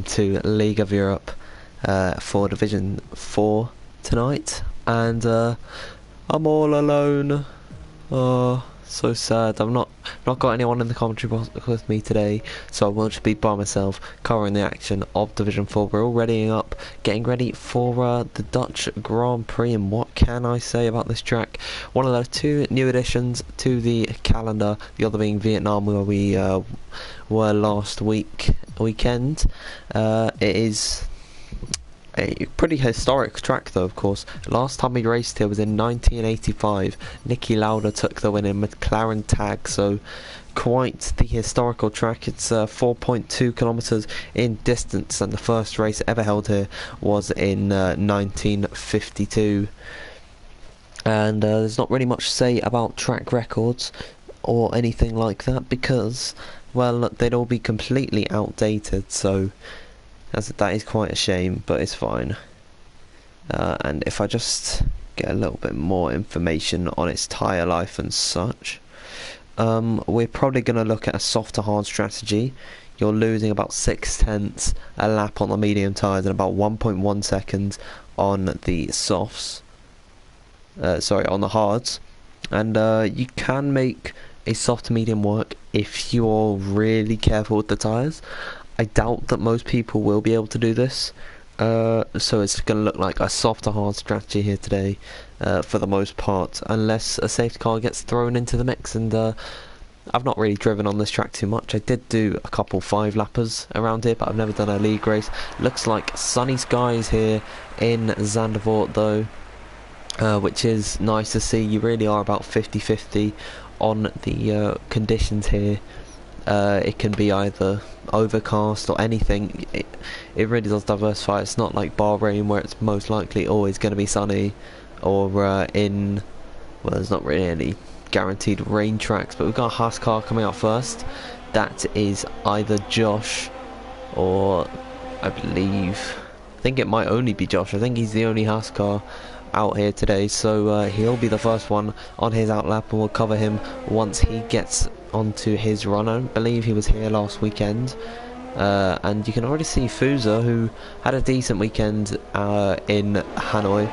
to League of Europe for Division 4 tonight, and I'm all alone. Oh, so sad. I've not got anyone in the commentary box with me today, so I will just be by myself covering the action of Division 4. We're all readying up, getting ready for the Dutch Grand Prix, and what can I say about this track? One of the two new additions to the calendar, the other being Vietnam, where we were last weekend. It is a pretty historic track though, of course. Last time we raced here was in 1985. Niki Lauda took the win in McLaren tag, so quite the historical track. It's 4.2 kilometers in distance, and the first race ever held here was in 1952. And there's not really much to say about track records or anything like that, because, well, they'd all be completely outdated, so that is quite a shame, but it's fine. And if I just get a little bit more information on its tyre life and such, we're probably going to look at a soft to hard strategy. You're losing about 0.6 a lap on the medium tyres and about 1.1 seconds on the softs. On the hards. And you can make a soft to medium work if you're really careful with the tyres. I doubt that most people will be able to do this, so it's going to look like a soft to hard strategy here today, for the most part, unless a safety car gets thrown into the mix. And I've not really driven on this track too much. I did do a couple 5-lappers around here, but I've never done a league race. Looks like sunny skies here in Zandvoort though, which is nice to see. You really are about 50-50 on the conditions here. It can be either overcast or anything. It really does diversify. It's not like Bahrain where it's most likely always going to be sunny, or well, there's not really any guaranteed rain tracks. But we've got a Haas car coming out first. That is either Josh or I think it might only be Josh. I think he's the only Haas car out here today, so he'll be the first one on his outlap, and we'll cover him once he gets onto his run. I believe he was here last weekend, and you can already see Fusa, who had a decent weekend in Hanoi.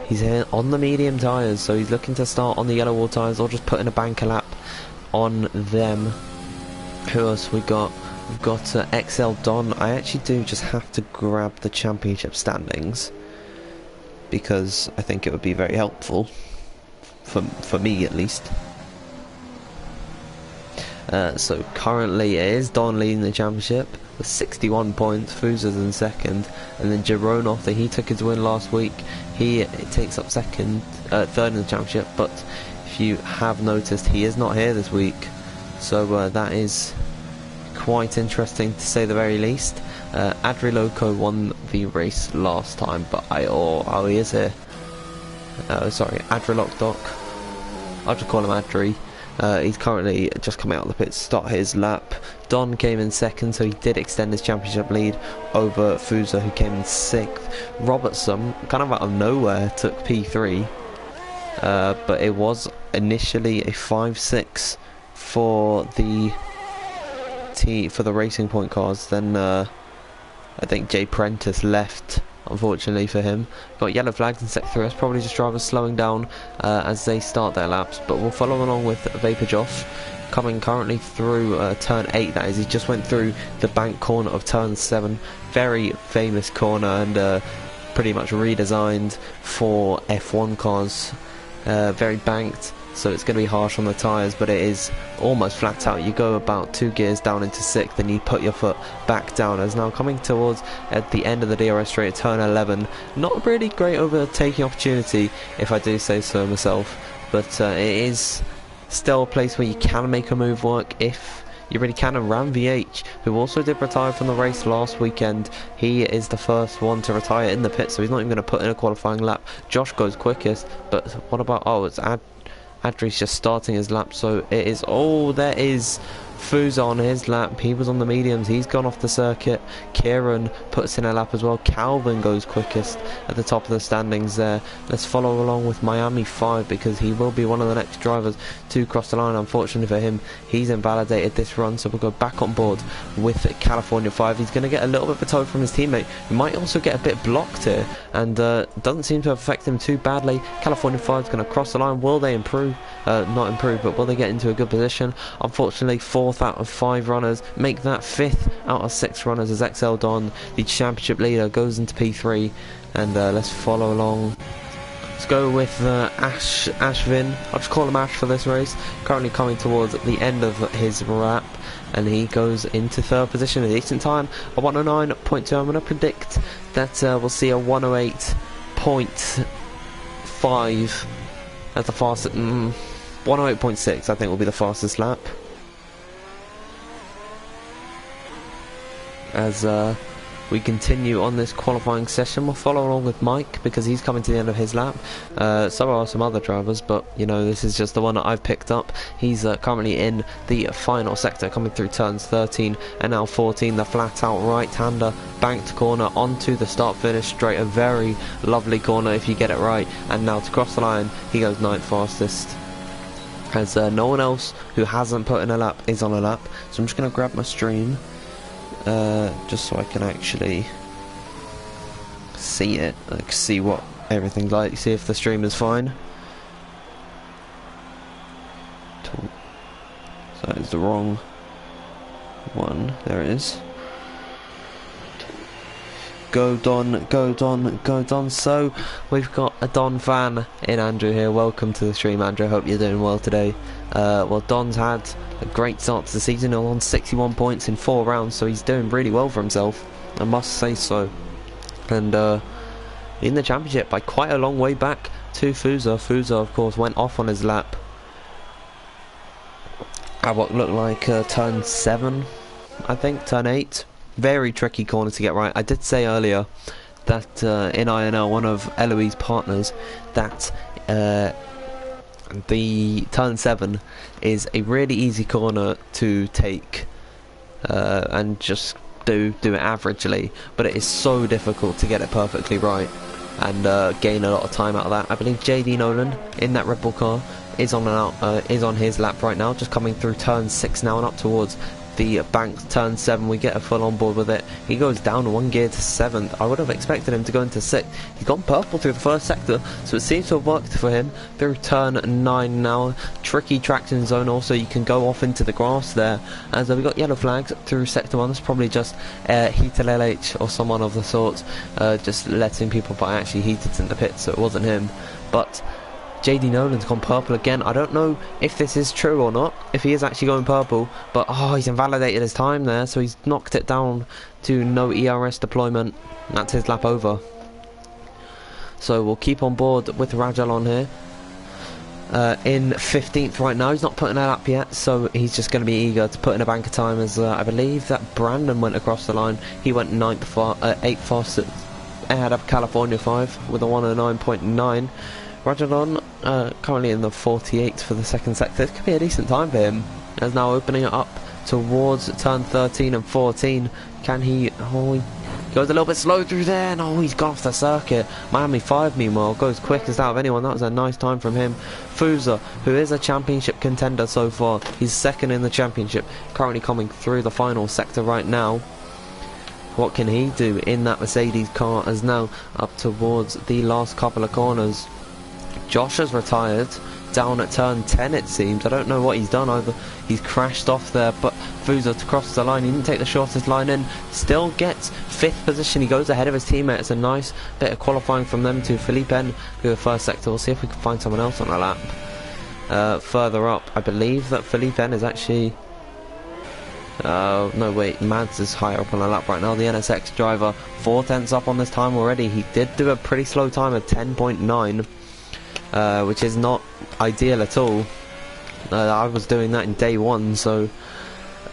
He's here on the medium tyres, so he's looking to start on the yellow wall tyres or just put in a banker lap on them. Who else we got? We've got XL Don. I actually do just have to grab the championship standings, because I think it would be very helpful for me at least. So currently it is Don leading the championship with 61 points. Fusa's in second, and then Jeroen, after he took his win last week, he takes up third in the championship. But if you have noticed, he is not here this week, so that is quite interesting to say the very least. Adri Loco won the race last time, but he is here. Sorry, Adri Doc. I'll just call him Adri. He's currently just coming out of the pits to start his lap. Don came in second, so he did extend his championship lead over Fusa, who came in 6th. Robertson, kind of out of nowhere, took P3, but it was initially a 5-6 for the Racing Point cars. Then I think Jay Prentice left, unfortunately for him. Got yellow flags in sector 3. It's probably just drivers slowing down as they start their laps, but we'll follow along with Vapor Josh, coming currently through turn 8, that is. He just went through the bank corner of turn 7. Very famous corner, and pretty much redesigned for F1 cars. Very banked, so it's going to be harsh on the tyres, but it is almost flat out. You go about 2 gears down into 6th, then you put your foot back down. As now coming towards at the end of the DRS straight, turn 11. Not really great overtaking opportunity, if I do say so myself, but it is still a place where you can make a move work if you really can. And Ram VH, who also did retire from the race last weekend, he is the first one to retire in the pit, so he's not even going to put in a qualifying lap. Josh goes quickest, but what about, it's Adri's just starting his lap, so it is, there is Fuza on his lap, he was on the mediums, he's gone off the circuit. Kieran puts in a lap as well. Calvin goes quickest at the top of the standings there. Let's follow along with Miami 5 because he will be one of the next drivers to cross the line. Unfortunately for him, he's invalidated this run, so we'll go back on board with California 5. He's going to get a little bit of a tow from his teammate, who might also get a bit blocked here, and doesn't seem to affect him too badly. California 5 is going to cross the line. Will they improve? Not improve, but will they get into a good position? Unfortunately, 4th out of 5 runners, make that 5th out of 6 runners as XL Don, the championship leader, goes into P3, and let's follow along. Let's go with Ashvin. I'll just call him Ash for this race. Currently coming towards the end of his wrap, and he goes into 3rd position, a decent time, a 109.2. I'm going to predict that we'll see a 108.5 at the fastest. 108.6 I think will be the fastest lap. As we continue on this qualifying session, we'll follow along with Mike because he's coming to the end of his lap. So are some other drivers, but you know, this is just the one that I've picked up. He's currently in the final sector, coming through turns 13 and now 14. The flat out right-hander banked corner onto the start finish straight. A very lovely corner if you get it right. And now to cross the line, he goes 9th fastest. As no one else who hasn't put in a lap is on a lap. So I'm just going to grab my stream. Just so I can actually see it, like see what everything's like, see if the stream is fine. So that is the wrong one. There it is. Go Don, go Don, go Don. So we've got a Don fan in Andrew here. Welcome to the stream, Andrew. Hope you're doing well today. Well, Don's had a great start to the season, on 61 points in 4 rounds, so he's doing really well for himself, I must say so. And in the championship by quite a long way back to Fuza. Fuza, of course, went off on his lap at what looked like turn 7, I think, turn 8. Very tricky corner to get right. I did say earlier that in INL, one of Eloise's partners, that the turn 7 is a really easy corner to take and just do it averagely, but it is so difficult to get it perfectly right and gain a lot of time out of that. I believe JD Nolan in that Red Bull car is on his lap right now, just coming through turn 6 now and up towards the bank. Turn 7, we get a full on board with it. He goes down 1 gear to 7th. I would have expected him to go into 6th. He's gone purple through the first sector, so it seems to have worked for him. Through turn 9 now, tricky traction zone. Also, you can go off into the grass there. As we got yellow flags through sector 1. That's probably just Heater LH or someone of the sort, just letting people, but actually Heater's in the pit, so it wasn't him. But JD Nolan's gone purple again. I don't know if this is true or not, if he is actually going purple, but he's invalidated his time there, so he's knocked it down to no ERS deployment. That's his lap over. So we'll keep on board with Rajalon here. In 15th right now. He's not putting a lap yet, so he's just going to be eager to put in a bank of time, as I believe that Brandon went across the line. He went 8th fastest ahead of California 5 with a 109.9. Rajalon currently in the 48th for the second sector. This could be a decent time for him. As now opening it up towards turn 13 and 14. Can he... he goes a little bit slow through there, and he's gone off the circuit. Miami 5 meanwhile goes quickest out of anyone. That was a nice time from him. Fuza, who is a championship contender so far, he's second in the championship, currently coming through the final sector right now. What can he do in that Mercedes car, as now up towards the last couple of corners? Josh has retired down at turn 10, it seems. I don't know what he's done either. He's crashed off there, but Fuza to cross the line. He didn't take the shortest line in. Still gets 5th position. He goes ahead of his teammate. It's a nice bit of qualifying from them to Felipe N through the first sector. We'll see if we can find someone else on a lap. Further up, I believe that Felipe N is actually... no wait, Mads is higher up on a lap right now. The NSX driver 4 tenths up on this time already. He did do a pretty slow time of 10.9. Which is not ideal at all. I was doing that in day 1, so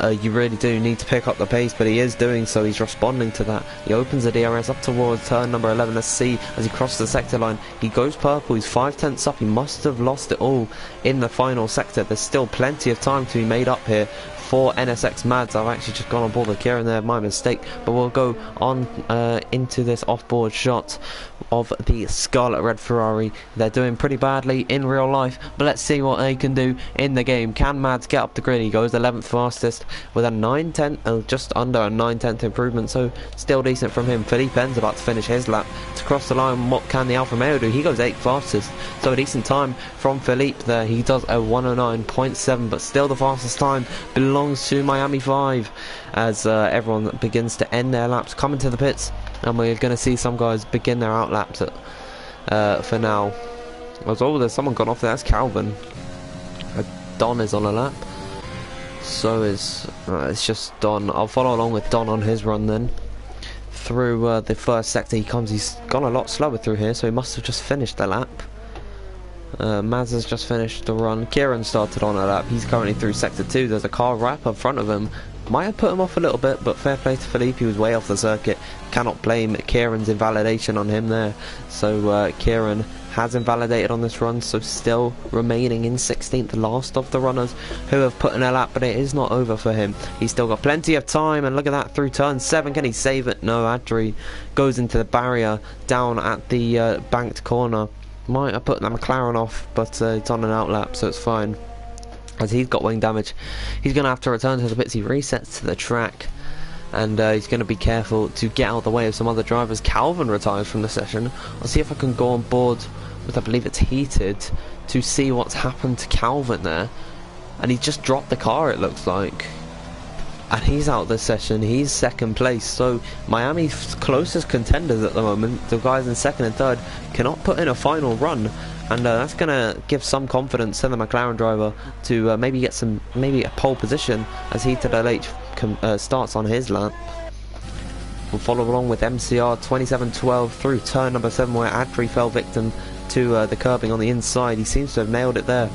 you really do need to pick up the pace, but he is doing so. He's responding to that. He opens the DRS up towards turn number 11. Let's see as he crosses the sector line. He goes purple. He's 5 tenths up. He must have lost it all in the final sector. There's still plenty of time to be made up here for NSX Mads. I've actually just gone on board with Kieran there, my mistake, but we'll go on into this off-board shot of the Scarlet Red Ferrari. They're doing pretty badly in real life, but let's see what they can do in the game. Can Mads get up the grid? He goes 11th fastest with a 9/10, just under a 9/10 improvement, so still decent from him. Felipe N's about to finish his lap to cross the line. What can the Alfa Romeo do? He goes 8th fastest, so a decent time from Felipe there. He does a 109.7, but still the fastest time belongs to Miami 5 as everyone begins to end their laps, coming to the pits, and we're going to see some guys begin their out laps for now. There's someone gone off there. That's Calvin. Don is on a lap, so is it's just Don. I'll follow along with Don on his run then through the first sector. He's gone a lot slower through here, so he must have just finished the lap. Maz has just finished the run. Kieran started on a lap. He's currently through sector 2. There's a car right up in front of him. Might have put him off a little bit, but fair play to Felipe. He was way off the circuit. Cannot blame Kieran's invalidation on him there. So Kieran has invalidated on this run, so still remaining in 16th, last of the runners who have put in a lap, but it is not over for him. He's still got plenty of time, and look at that through turn 7. Can he save it? No, Adri goes into the barrier down at the banked corner. Might have put the McLaren off, but it's on an out lap, so it's fine. As he's got wing damage, he's going to have to return to the pits. He resets to the track, and he's going to be careful to get out of the way of some other drivers. Calvin retires from the session. I'll see if I can go on board with, I believe it's heated, to see what's happened to Calvin there. And he just dropped the car, it looks like. And he's out this session. He's second place, so Miami's closest contenders at the moment, the guys in second and third, cannot put in a final run, and that's going to give some confidence to the McLaren driver to maybe get a pole position as he to the late starts on his lap. We'll follow along with MCR 2712 through turn number 7, where Adri fell victim to the curbing on the inside. He seems to have nailed it there,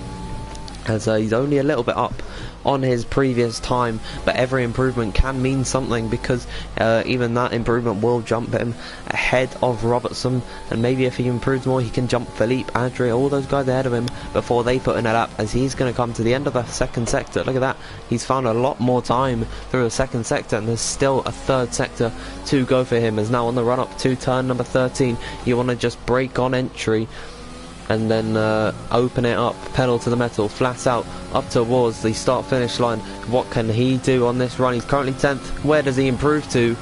as he's only a little bit up on his previous time, but every improvement can mean something, because even that improvement will jump him ahead of Robertson, and maybe if he improves more he can jump Felipe, Adri, all those guys ahead of him before they put in a lap, as he's going to come to the end of the second sector. Look at that, he's found a lot more time through the second sector, and there's still a third sector to go for him. As now on the run up to turn number 13, you want to just brake on entry and then open it up, pedal to the metal, flat out, up towards the start-finish line. What can he do on this run? He's currently 10th. Where does he improve to?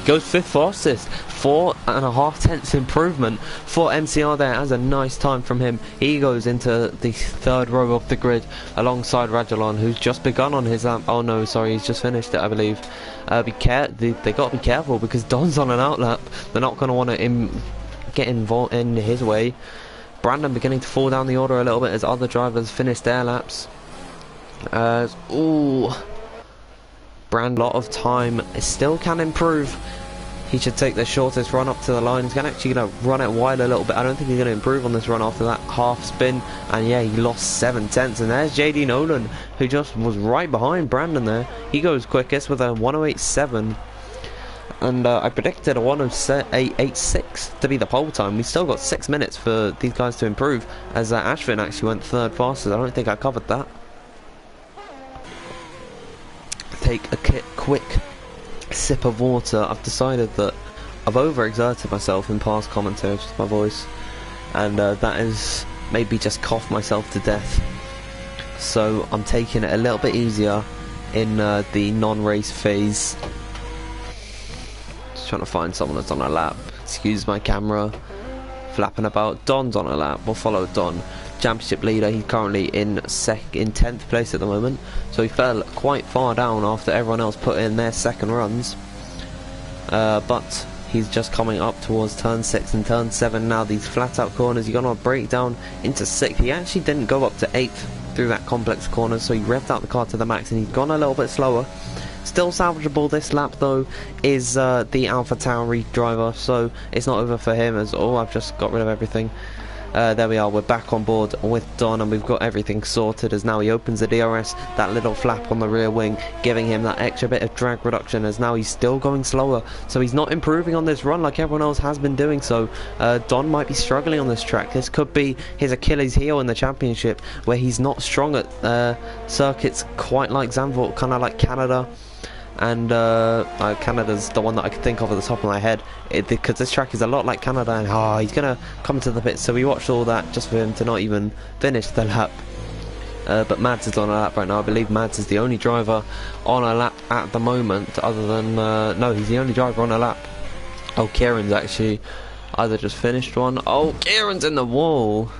He goes 5th fastest. 4.5 tenths improvement for MCR there, as a nice time from him. He goes into the third row of the grid alongside Rajalon, who's just begun on his lap. Oh no, sorry, he's just finished it, I believe. They got to be careful, because Don's on an out lap. They're not going to want to get involved in his way. Brandon beginning to fall down the order a little bit as other drivers finish their laps. Brand, a lot of time, still can improve. He should take the shortest run up to the line. He's actually going to run it wide a little bit. I don't think he's going to improve on this run after that half spin. And yeah, he lost 7 tenths. And there's JD Nolan, who just was right behind Brandon there. He goes quickest with a 108.7. And I predicted a 108.86 to be the pole time. We still got 6 minutes for these guys to improve, as Ashvin actually went third fastest. I don't think I covered that. Take a quick sip of water. I've decided that I've overexerted myself in past commentary, just my voice, and that is maybe just cough myself to death. So I'm taking it a little bit easier in the non-race phase. Trying to find someone that's on a lap. Excuse my camera flapping about. Don's on a lap. We'll follow Don, championship leader. He's currently in 10th place at the moment, so he fell quite far down after everyone else put in their second runs, but he's just coming up towards turn 6 and turn 7 now. These flat out corners, you're going to break down into 6th. He actually didn't go up to 8th through that complex corner, so he revved out the car to the max, and he's gone a little bit slower. Still salvageable this lap though is the Alpha Tauri driver, so it's not over for him, as I've just got rid of everything. There we are, we're back on board with Don, and we've got everything sorted as now he opens the DRS, that little flap on the rear wing, giving him that extra bit of drag reduction, as now he's still going slower, so he's not improving on this run like everyone else has been doing. So Don might be struggling on this track. This could be his Achilles heel in the championship, where he's not strong at circuits quite like Zandvoort, kind of like Canada. And Canada's the one that I could think of at the top of my head, because this track is a lot like Canada, and he's gonna come to the pits, so we watched all that just for him to not even finish the lap. But Mads is on a lap right now. I believe Mads is the only driver on a lap at the moment, other than no, he's the only driver on a lap. Oh, Kieran's actually either just finished one. Oh, Kieran's in the wall,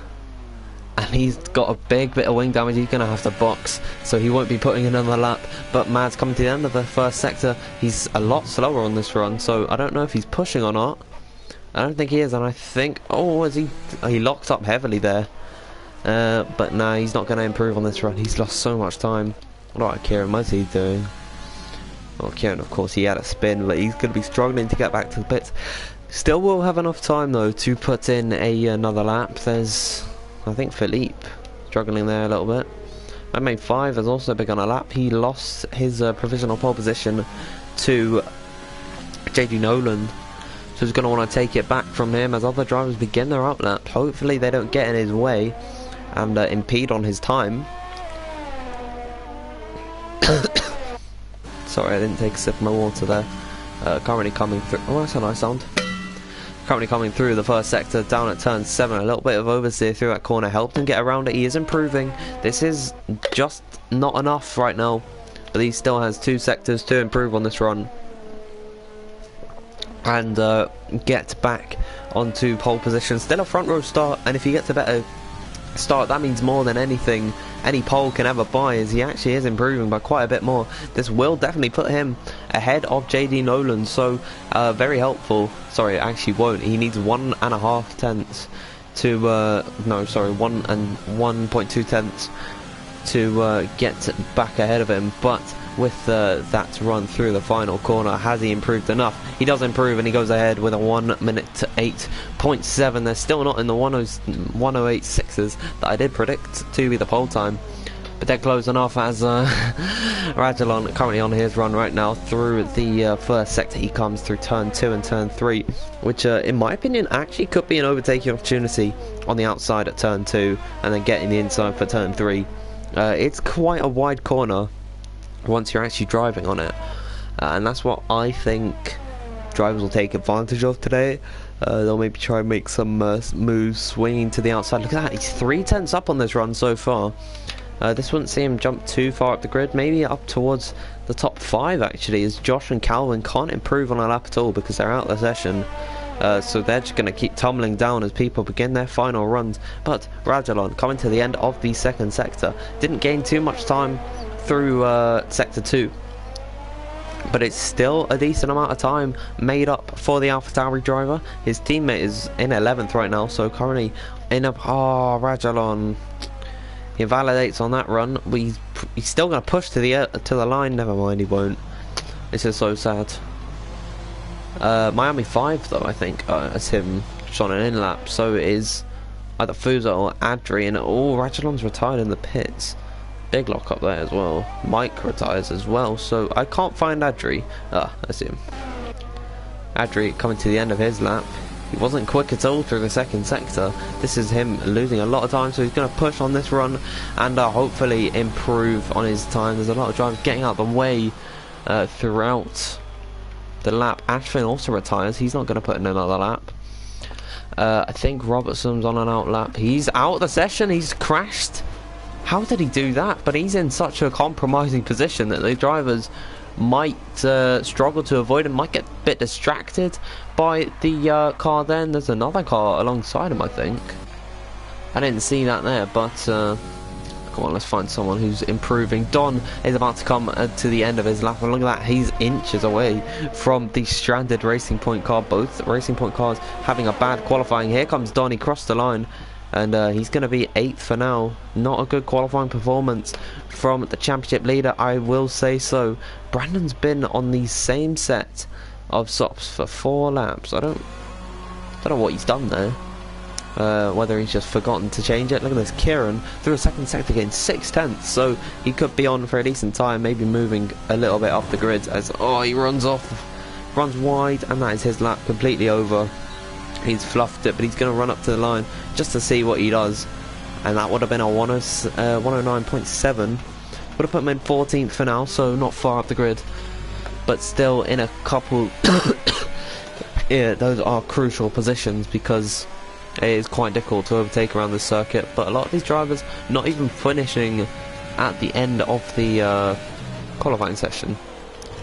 and he's got a big bit of wing damage. He's going to have to box, so he won't be putting in another lap. But Mads coming to the end of the first sector, he's a lot slower on this run, so I don't know if he's pushing or not. I don't think he is, and I think, he locked up heavily there. But nah, he's not going to improve on this run. He's lost so much time. Alright, Kieran, what's he doing? Well, Kieran, of course, he had a spin, but he's going to be struggling to get back to the pits. Still will have enough time, though, to put in another lap. There's, I think, Philippe struggling there a little bit. I made 5 has also been on a lap. He lost his provisional pole position to JD Nolan, so he's going to want to take it back from him as other drivers begin their up lap. Hopefully they don't get in his way and impede on his time. Sorry, I didn't take a sip of my water there. Currently coming through. Oh, that's a nice sound. Currently coming through the first sector, down at turn 7. A little bit of oversteer through that corner helped him get around it. He is improving. This is just not enough right now, but he still has 2 sectors to improve on this run and get back onto pole position. Still a front row start, and if he gets a better start, that means more than anything any pole can ever buy, as he actually is improving by quite a bit more. This will definitely put him ahead of JD Nolan, so very helpful. Sorry, it actually won't. He needs 1.5 tenths to no, sorry, 1.2 tenths to get back ahead of him. But with that run through the final corner, has he improved enough? He does improve, and he goes ahead with a 1:08.7. They're still not in the 1:08.6s that I did predict to be the pole time, but they're close enough, as Radulan currently on his run right now through the first sector. He comes through turn 2 and turn 3, which in my opinion actually could be an overtaking opportunity on the outside at turn 2 and then getting the inside for turn 3. It's quite a wide corner once you're actually driving on it, and that's what I think drivers will take advantage of today. They'll maybe try and make some moves swinging to the outside. Look at that, he's 3 tenths up on this run so far. This wouldn't see him jump too far up the grid, maybe up towards the top 5 actually, as Josh and Calvin can't improve on a lap at all because they're out of the session. So they're just going to keep tumbling down as people begin their final runs. But Radulan coming to the end of the second sector, didn't gain too much time through sector 2, but it's still a decent amount of time made up for the AlphaTauri driver. His teammate is in 11th right now, so currently in a Radulan, he validates on that run, but he's still going to push to the line. Never mind, he won't. This is so sad. Miami 5 though, I think, as him just on an in lap, so it is either Fusa or Adri, and Radulan's retired in the pits. Big lock up there as well. Mike retires as well, so I can't find Adri. That's him. Adri coming to the end of his lap. He wasn't quick at all through the second sector. This is him losing a lot of time, so he's going to push on this run and hopefully improve on his time. There's a lot of drivers getting out of the way throughout the lap. Ashvin also retires. He's not going to put in another lap. I think Robertson's on an out lap. He's out of the session. He's crashed. How did he do that? But he's in such a compromising position that the drivers might struggle to avoid him, might get a bit distracted by the car. Then there's another car alongside him, I think. I didn't see that there, but come on, let's find someone who's improving. Don is about to come to the end of his lap, and look at that, he's inches away from the stranded Racing Point car. Both Racing Point cars having a bad qualifying. Here comes Don, he crossed the line, and he's going to be 8th for now. Not a good qualifying performance from the championship leader, I will say so. Brandon's been on the same set of stops for 4 laps. I don't know what he's done there. whether he's just forgotten to change it. Look at this, Kieran through a second sector gain 6/10, so he could be on for a decent time, maybe moving a little bit off the grid as he runs wide, and that is his lap completely over. He's fluffed it, but he's going to run up to the line just to see what he does, and that would have been a 109.7. would have put him in 14th for now, so not far up the grid, but still in a couple yeah, those are crucial positions because it is quite difficult to overtake around the circuit. But a lot of these drivers not even finishing at the end of the qualifying session,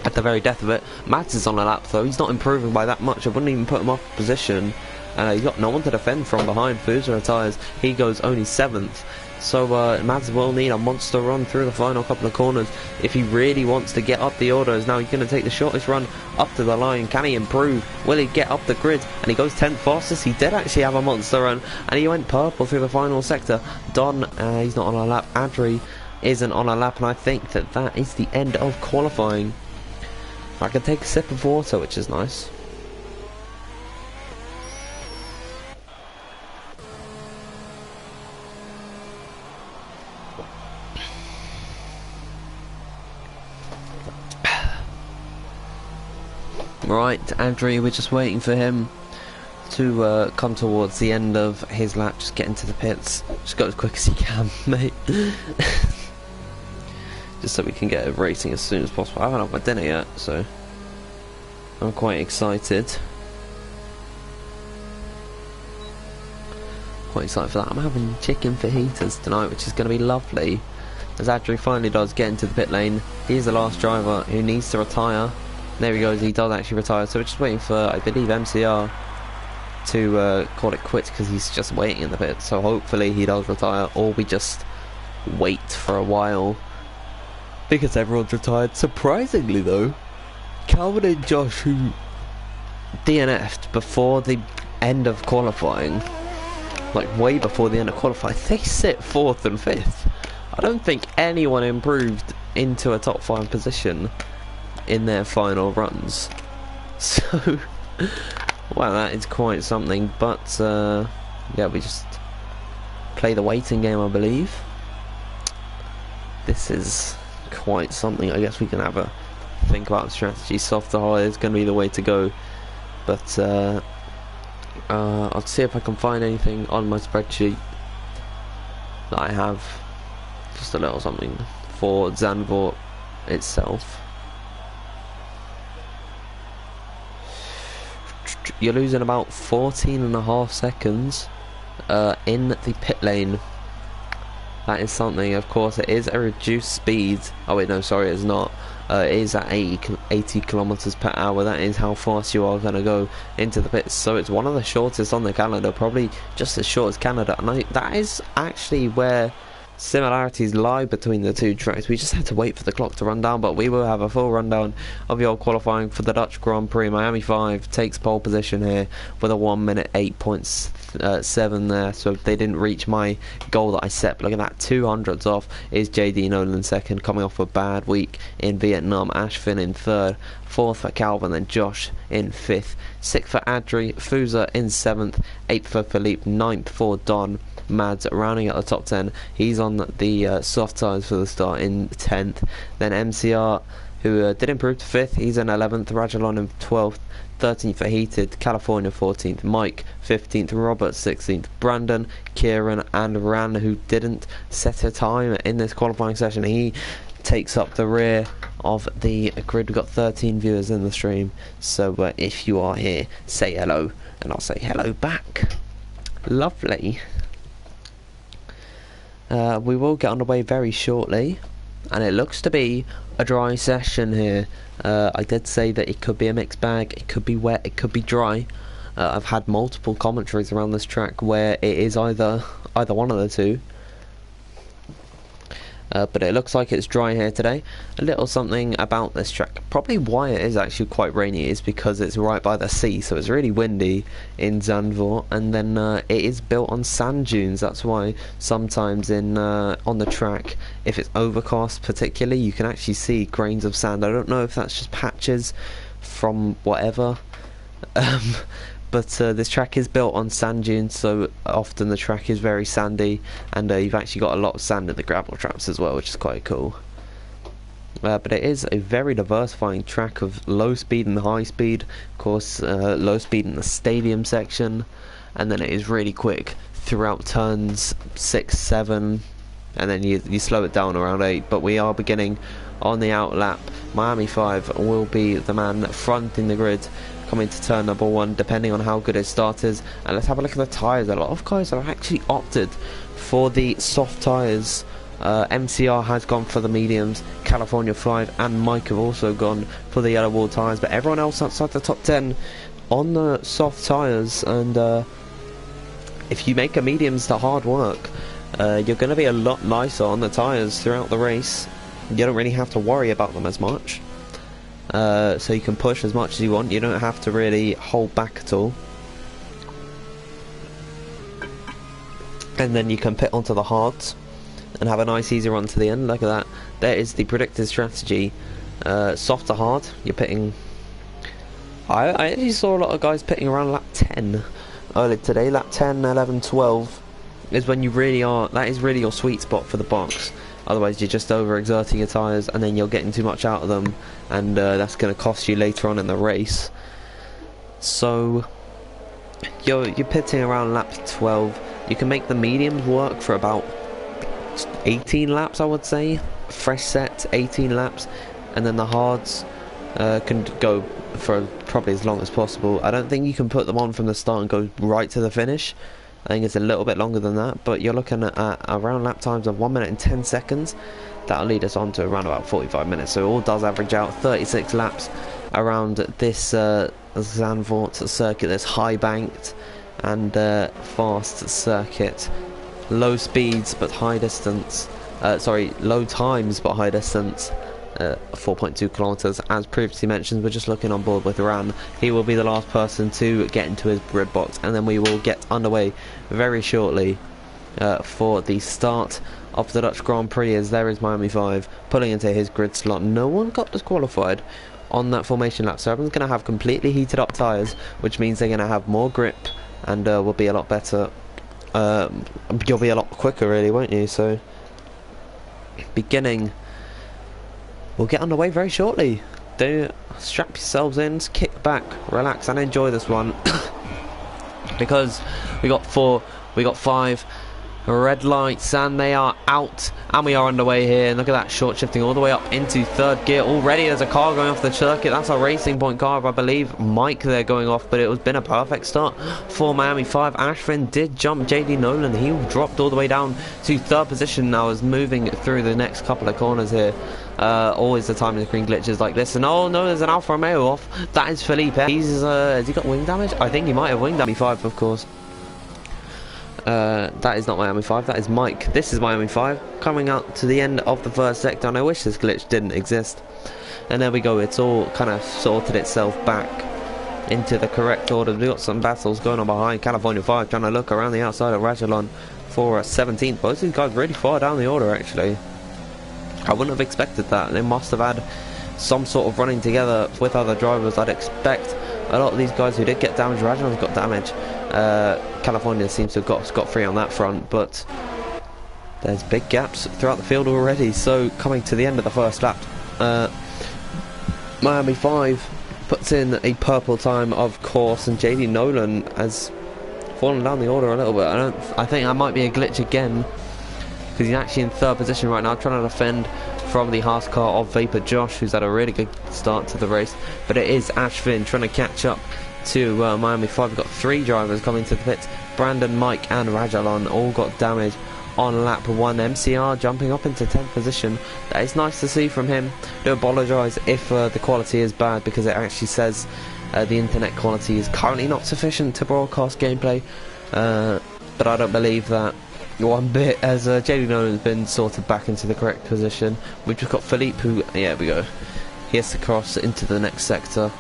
at the very death of it. Mads is on a lap though, he's not improving by that much. I wouldn't even put him off position. He's got no one to defend from behind. Fuser retires, he goes only 7th. So Mads will need a monster run through the final couple of corners if he really wants to get up the orders. Now he's going to take the shortest run up to the line. Can he improve? Will he get up the grid? And he goes 10th fastest. He did actually have a monster run, and he went purple through the final sector. Don, he's not on a lap. Adri isn't on a lap, and I think that is the end of qualifying. I can take a sip of water, which is nice. Right, Adri, we're just waiting for him to come towards the end of his lap. Just get into the pits. Just go as quick as you can, mate. Just so we can get a rating as soon as possible. I haven't had my dinner yet, so I'm quite excited. Quite excited for that. I'm having chicken fajitas tonight, which is going to be lovely. As Adri finally does get into the pit lane. He's the last driver who needs to retire. There he goes, he does actually retire, so we're just waiting for, I believe, MCR to call it quits because he's just waiting in the pit. So hopefully he does retire, or we just wait for a while because everyone's retired. Surprisingly though, Calvin and Josh, who DNF'd before the end of qualifying, like way before the end of qualifying, they sit 4th and 5th. I don't think anyone improved into a top 5 position in their final runs, so well, that is quite something. But yeah, we just play the waiting game, I believe. This is quite something. I guess we can have a think about the strategy. Soft to hard is going to be the way to go, but I'll see if I can find anything on my spreadsheet that I have, just a little something for Zandvoort itself. You're losing about 14.5 seconds in the pit lane. That is something. Of course, it is a reduced speed. Oh wait, no, sorry, it's not. It is at 80 kilometers per hour. That is how fast you are going to go into the pits. So it's one of the shortest on the calendar, probably just as short as Canada. And that is actually where similarities lie between the two tracks. We just had to wait for the clock to run down, but we will have a full rundown of your qualifying for the Dutch Grand Prix. Miami 5 takes pole position here with a 1 minute 8.7 there, so they didn't reach my goal that I set. But look at that, 200s off is JD Nolan second, coming off a bad week in Vietnam. Ashvin in third, 4th for Calvin, then Josh in 5th, 6th for Adri, Fuser in 7th, 8th for Philippe, 9th for Don. Mads rounding out the top 10. He's on the soft tyres for the start in 10th. Then MCR, who did improve to 5th, he's in 11th. Rajalon in 12th. 13th for Heated. California 14th. Mike 15th. Robert 16th. Brandon, Kieran and Ran, who didn't set a time in this qualifying session, he takes up the rear of the grid. We've got 13 viewers in the stream, so if you are here, say hello and I'll say hello back. Lovely. We will get underway very shortly, and it looks to be a dry session here. I did say that it could be a mixed bag, it could be wet, it could be dry. I've had multiple commentaries around this track where it is either one of the two. But it looks like it's dry here today. A little something about this track, probably why it is actually quite rainy, is because it's right by the sea, so it's really windy in Zandvoort, and then it is built on sand dunes. That's why sometimes on the track, if it's overcast particularly, you can actually see grains of sand. I don't know if that's just patches from whatever, but this track is built on sand dunes, so often the track is very sandy, and you've actually got a lot of sand in the gravel traps as well, which is quite cool. But it is a very diversifying track of low speed and high speed. Of course, low speed in the stadium section, and then it is really quick throughout turns 6, 7, and then you slow it down around 8. But we are beginning on the out lap. Miami 5 will be the man fronting the grid coming to turn number 1, depending on how good his start is. And let's have a look at the tyres. A lot of guys have actually opted for the soft tyres. MCR has gone for the mediums, California 5 and Mike have also gone for the yellow wall tyres, but everyone else outside the top 10 on the soft tyres. And if you make a mediums to hard work, you're going to be a lot nicer on the tyres throughout the race. You don't really have to worry about them as much, so you can push as much as you want. You don't have to really hold back at all, and then you can pit onto the hards and have a nice easy run to the end. Look at that. There is the predicted strategy. Soft to hard, you're pitting. I actually saw a lot of guys pitting around lap 10 earlier today. Lap 10, 11, 12 is when you really are, that is really your sweet spot for the box. Otherwise you're just overexerting your tyres, and then you're getting too much out of them, and that's going to cost you later on in the race. So you're pitting around lap 12. You can make the mediums work for about 18 laps, I would say. Fresh set, 18 laps, and then the hards can go for probably as long as possible. I don't think you can put them on from the start and go right to the finish. I think it's a little bit longer than that, but you're looking at around lap times of 1 minute and 10 seconds. That'll lead us on to around about 45 minutes, so it all does average out 36 laps around this Zandvoort circuit, this high banked and fast circuit. Low speeds but high distance, low times but high distance, 4.2 kilometers. As previously mentioned, we're just looking on board with Ran. He will be the last person to get into his grid box, and then we will get underway very shortly for the start of the Dutch Grand Prix, as there is Miami 5 pulling into his grid slot. No one got disqualified on that formation lap, so everyone's going to have completely heated up tyres, which means they're going to have more grip and will be a lot better. You'll be a lot quicker, really, won't you? So beginning, we'll get underway very shortly. Do strap yourselves in, kick back, relax and enjoy this one. Because we got 5 red lights and they are out, and we are underway here. And look at that, short shifting all the way up into third gear already. There's a car going off the circuit. That's our Racing Point car, I believe. Mike there going off, but it was been a perfect start for Miami 5. Ashvin did jump JD Nolan. He dropped all the way down to third position. Now is moving through the next couple of corners here. Always the time the screen glitches like this. And oh no, there's an Alfa Romeo off. That is Felipe. He's has he got wing damage? I think he might have wing damage. 5, of course. That is not Miami 5, that is Mike. This is Miami 5 coming out to the end of the first sector, and I wish this glitch didn't exist. And there we go, it's all kind of sorted itself back into the correct order. We've got some battles going on behind. California 5 trying to look around the outside of Rajalon for 17th. Both these guys really far down the order, actually. I wouldn't have expected that. They must have had some sort of running together with other drivers. I'd expect a lot of these guys who did get damage, Rajalon's got damage. California seems to have got scot-free on that front, but there's big gaps throughout the field already. So coming to the end of the first lap, Miami 5 puts in a purple time, of course, and JD Nolan has fallen down the order a little bit. I think that might be a glitch again, because he's actually in third position right now, trying to defend from the Haas car of Vapor Josh, who's had a really good start to the race. But it is Ashvin trying to catch up to Miami 5. We've got 3 drivers coming to the pits. Brandon, Mike and Rajalon all got damage on lap 1. MCR jumping up into 10th position. That is nice to see from him. Do apologise if the quality is bad, because it actually says the internet quality is currently not sufficient to broadcast gameplay, but I don't believe that one bit, as JD Nolan has been sorted back into the correct position. We've just got Philippe, who, yeah, we go, he has to cross into the next sector,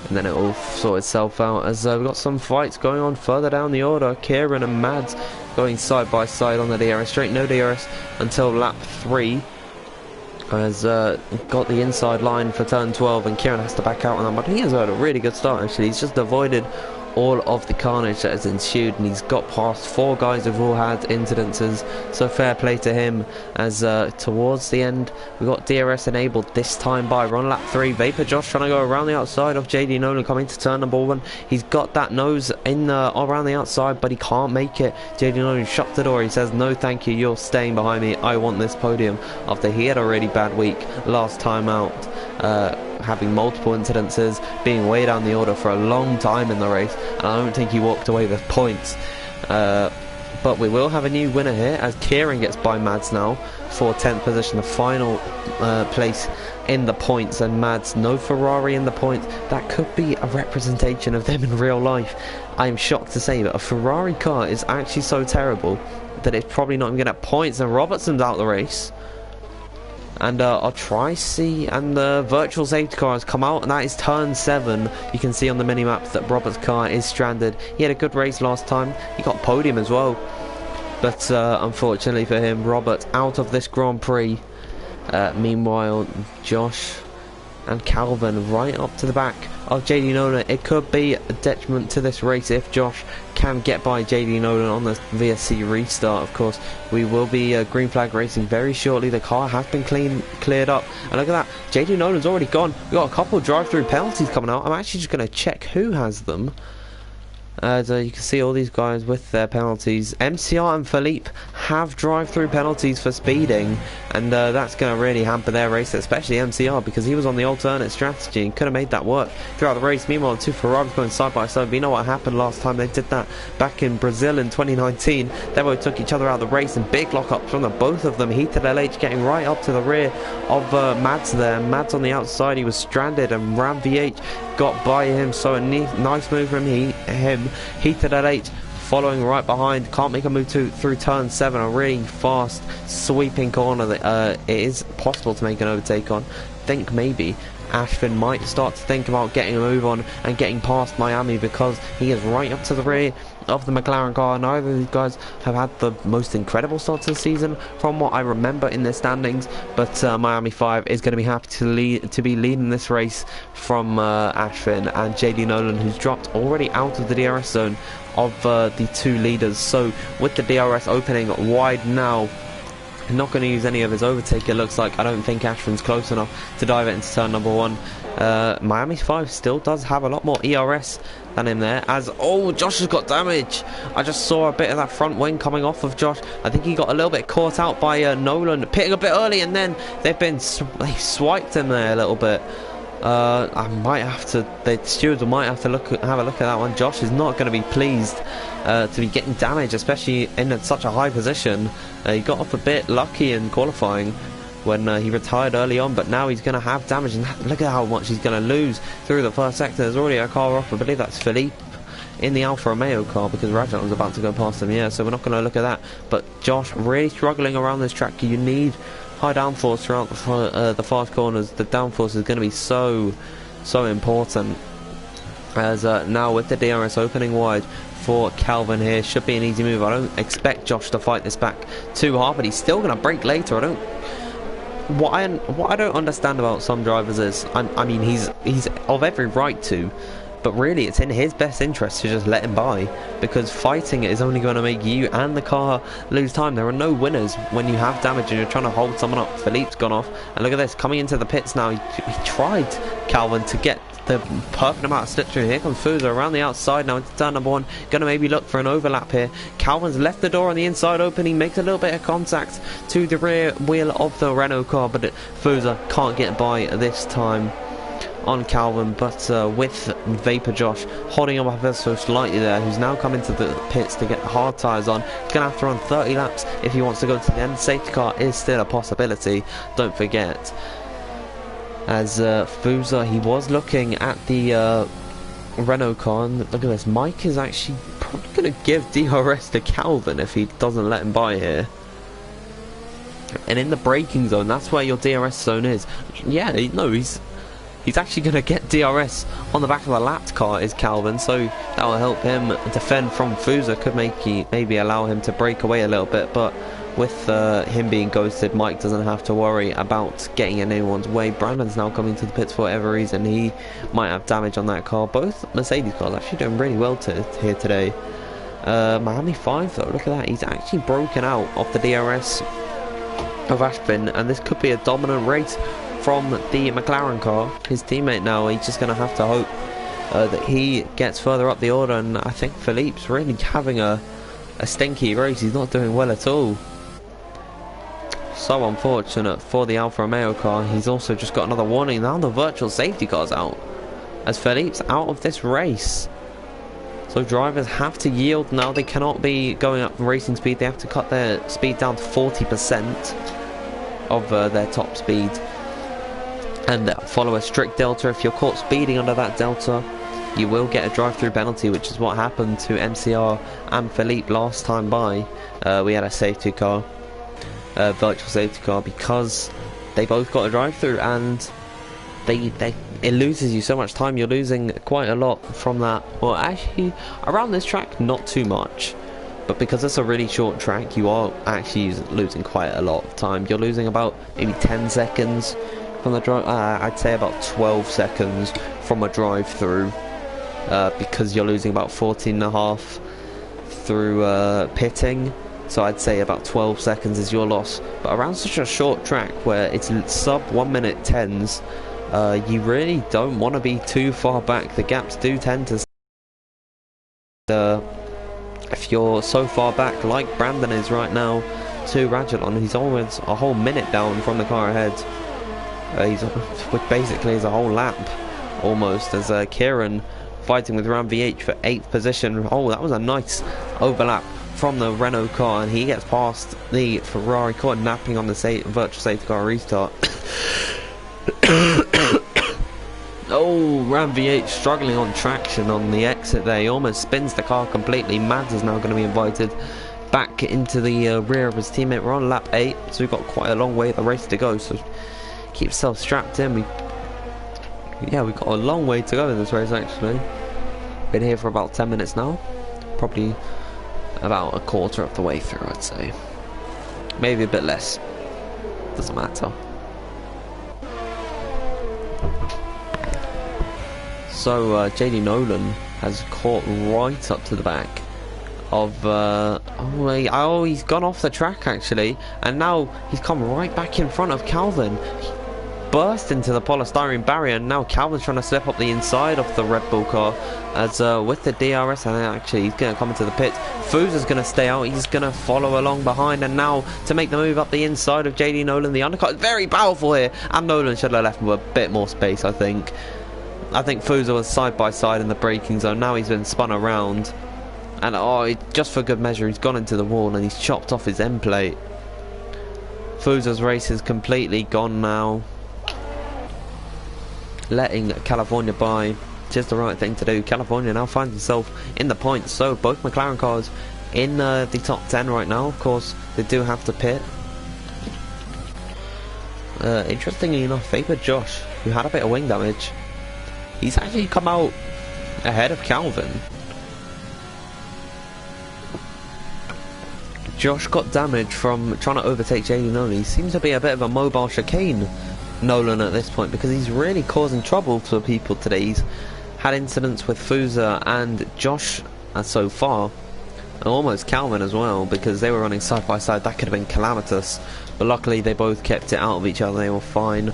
and then it will sort itself out, as we've got some fights going on further down the order. Kieran and Mads going side by side on the DRS, straight no DRS until lap 3, has got the inside line for turn 12, and Kieran has to back out on that, but he has had a really good start actually. He's just avoided all of the carnage that has ensued, and he's got past 4 guys who've all had incidences, so fair play to him. As towards the end we got DRS enabled, this time by run lap 3. Vapor Josh trying to go around the outside of JD Nolan coming to turn number 1. He's got that nose in around the outside, but he can't make it. JD Nolan shuts the door. He says, no thank you, you're staying behind me, I want this podium, after he had a really bad week last time out, having multiple incidences, being way down the order for a long time in the race, and I don't think he walked away with points. But we will have a new winner here, as Kieran gets by Mads now for 10th position, the final place in the points. And Mads, no Ferrari in the points. That could be a representation of them in real life. I am shocked to say that a Ferrari car is actually so terrible that it's probably not even going to get points. And Robertson's out the race. And our Tri-C and the virtual safety car has come out, and that is turn 7. You can see on the mini-map that Robert's car is stranded. He had a good race last time. He got podium as well. But unfortunately for him, Robert out of this Grand Prix. Meanwhile, Josh and Calvin right up to the back of JD Nolan. It could be a detriment to this race if Josh can get by JD Nolan on the VSC restart. Of course, we will be green flag racing very shortly. The car has been cleared up, and look at that, JD Nolan's already gone. We've got a couple of drive-through penalties coming out. I'm actually just going to check who has them. As you can see all these guys with their penalties. MCR and Philippe have drive-through penalties for speeding, and that's going to really hamper their race, especially MCR, because he was on the alternate strategy and could have made that work throughout the race. Meanwhile, 2 Ferraris going side by side. We know what happened last time they did that back in Brazil in 2019. They both took each other out of the race, and big lock-ups from the both of them. Heated LH getting right up to the rear of Mads there. Mads on the outside, he was stranded, and Ram VH got by him, so a nice move from him. Heated at 8 following right behind, can't make a move through turn 7, a really fast sweeping corner that it is possible to make an overtake on. Think maybe Ashton might start to think about getting a move on and getting past Miami, because he is right up to the rear of the McLaren car. Neither of these guys have had the most incredible start to the season from what I remember in their standings, but Miami 5 is going to be happy to be leading this race from Ashton and JD Nolan, who's dropped already out of the DRS zone of the 2 leaders. So with the DRS opening wide now, not going to use any of his overtake, it looks like. I don't think Ashton's close enough to dive it into turn number 1. Miami 5 still does have a lot more ERS than him there, as Josh has got damage. I just saw a bit of that front wing coming off of Josh. I think he got a little bit caught out by Nolan pitting a bit early, and then they swiped him there a little bit. I might have to, the stewards might have to have a look at that one. Josh is not going to be pleased to be getting damage, especially in such a high position. He got off a bit lucky in qualifying when he retired early on, but now he's going to have damage, and look at how much he's going to lose through the first sector. There's already a car off, I believe that's Philippe in the Alfa Romeo car, because Rajan was about to go past him, yeah, so we're not going to look at that. But Josh really struggling around this track. You need high downforce throughout the fast corners. The downforce is going to be so important, as now with the DRS opening wide for Calvin here, should be an easy move. I don't expect Josh to fight this back too hard, but he's still going to brake later. What I don't understand about some drivers is, I mean, he's of every right to, but really it's in his best interest to just let him by, because fighting is only going to make you and the car lose time. There are no winners when you have damage and you're trying to hold someone up. Philippe's gone off, and look at this, coming into the pits now. He tried, Calvin, to get the perfect amount of slip through. Here comes Fuza around the outside now into turn number 1, gonna maybe look for an overlap here. Calvin's left the door on the inside open. He makes a little bit of contact to the rear wheel of the Renault car, but Fuza can't get by this time on Calvin. But with Vapor Josh holding him up ever so slightly there, who's now come into the pits to get hard tyres on. He's gonna have to run 30 laps if he wants to go to the end. Safety car is still a possibility, don't forget. As Fuza, he was looking at the Renault car, and look at this, Mike is actually probably going to give DRS to Calvin if he doesn't let him by here. And in the braking zone, that's where your DRS zone is. Yeah, no, he's actually going to get DRS on the back of the lapped car, is Calvin, so that will help him defend from Fuza. Could maybe allow him to break away a little bit, but with him being ghosted, Mike doesn't have to worry about getting in anyone's way. Brandon's now coming to the pits for whatever reason. He might have damage on that car. Both Mercedes cars actually doing really well here today. Miami 5 though, look at that. He's actually broken out of the DRS of Ashton, and this could be a dominant race from the McLaren car. His teammate now, he's just going to have to hope that he gets further up the order, and I think Philippe's really having a stinky race. He's not doing well at all. So unfortunate for the Alfa Romeo car. He's also just got another warning. Now the virtual safety car's out, as Philippe's out of this race. So drivers have to yield now. They cannot be going up in racing speed. They have to cut their speed down to 40% of their top speed, and follow a strict delta. If you're caught speeding under that delta, you will get a drive-through penalty, which is what happened to MCR and Philippe last time by. We had a safety car, virtual safety car, because they both got a drive-through, and it loses you so much time. You're losing quite a lot from that. Well, actually, around this track, not too much, but because it's a really short track, you are actually losing quite a lot of time. You're losing about maybe 10 seconds from the drive. I'd say about 12 seconds from a drive-through, because you're losing about 14.5 through pitting. So I'd say about 12 seconds is your loss. But around such a short track where it's sub 1 minute 10s, you really don't want to be too far back. The gaps do tend to... if you're so far back, like Brandon is right now, to Radulon, he's always a whole minute down from the car ahead. Which basically is a whole lap, almost, as Kieran fighting with Ram VH for 8th position. Oh, that was a nice overlap from the Renault car, and he gets past the Ferrari car, napping on the virtual safety car restart. Oh, Ram V8 struggling on traction on the exit there. He almost spins the car completely. Mads is now going to be invited back into the rear of his teammate. We're on lap 8, so we've got quite a long way of the race to go, so keep yourself strapped in. We've got a long way to go in this race, actually. Been here for about 10 minutes now. Probably about a quarter of the way through, I'd say. Maybe a bit less. Doesn't matter. So JD Nolan has caught right up to the back of he's gone off the track actually, and now he's come right back in front of Calvin. He burst into the polystyrene barrier, and now Calvin's trying to slip up the inside of the Red Bull car, as with the DRS, and actually he's going to come into the pit. Fusa's going to stay out, he's going to follow along behind, and now to make the move up the inside of JD Nolan. The undercut is very powerful here, and Nolan should have left him with a bit more space. I think Fusa was side by side in the braking zone. Now he's been spun around, and just for good measure, he's gone into the wall and he's chopped off his end plate. Fusa's race is completely gone now, letting California by. Just the right thing to do. California now finds himself in the points, so both McLaren cars in the top 10 right now. Of course, they do have to pit. Interestingly enough, Faber Josh, who had a bit of wing damage, he's actually come out ahead of Calvin. Josh got damage from trying to overtake JD Nolan. He seems to be a bit of a mobile chicane Nolan at this point, because he's really causing trouble for people today. He's had incidents with Fusa and Josh so far, and almost Calvin as well, because they were running side by side. That could have been calamitous, but luckily they both kept it out of each other. They were fine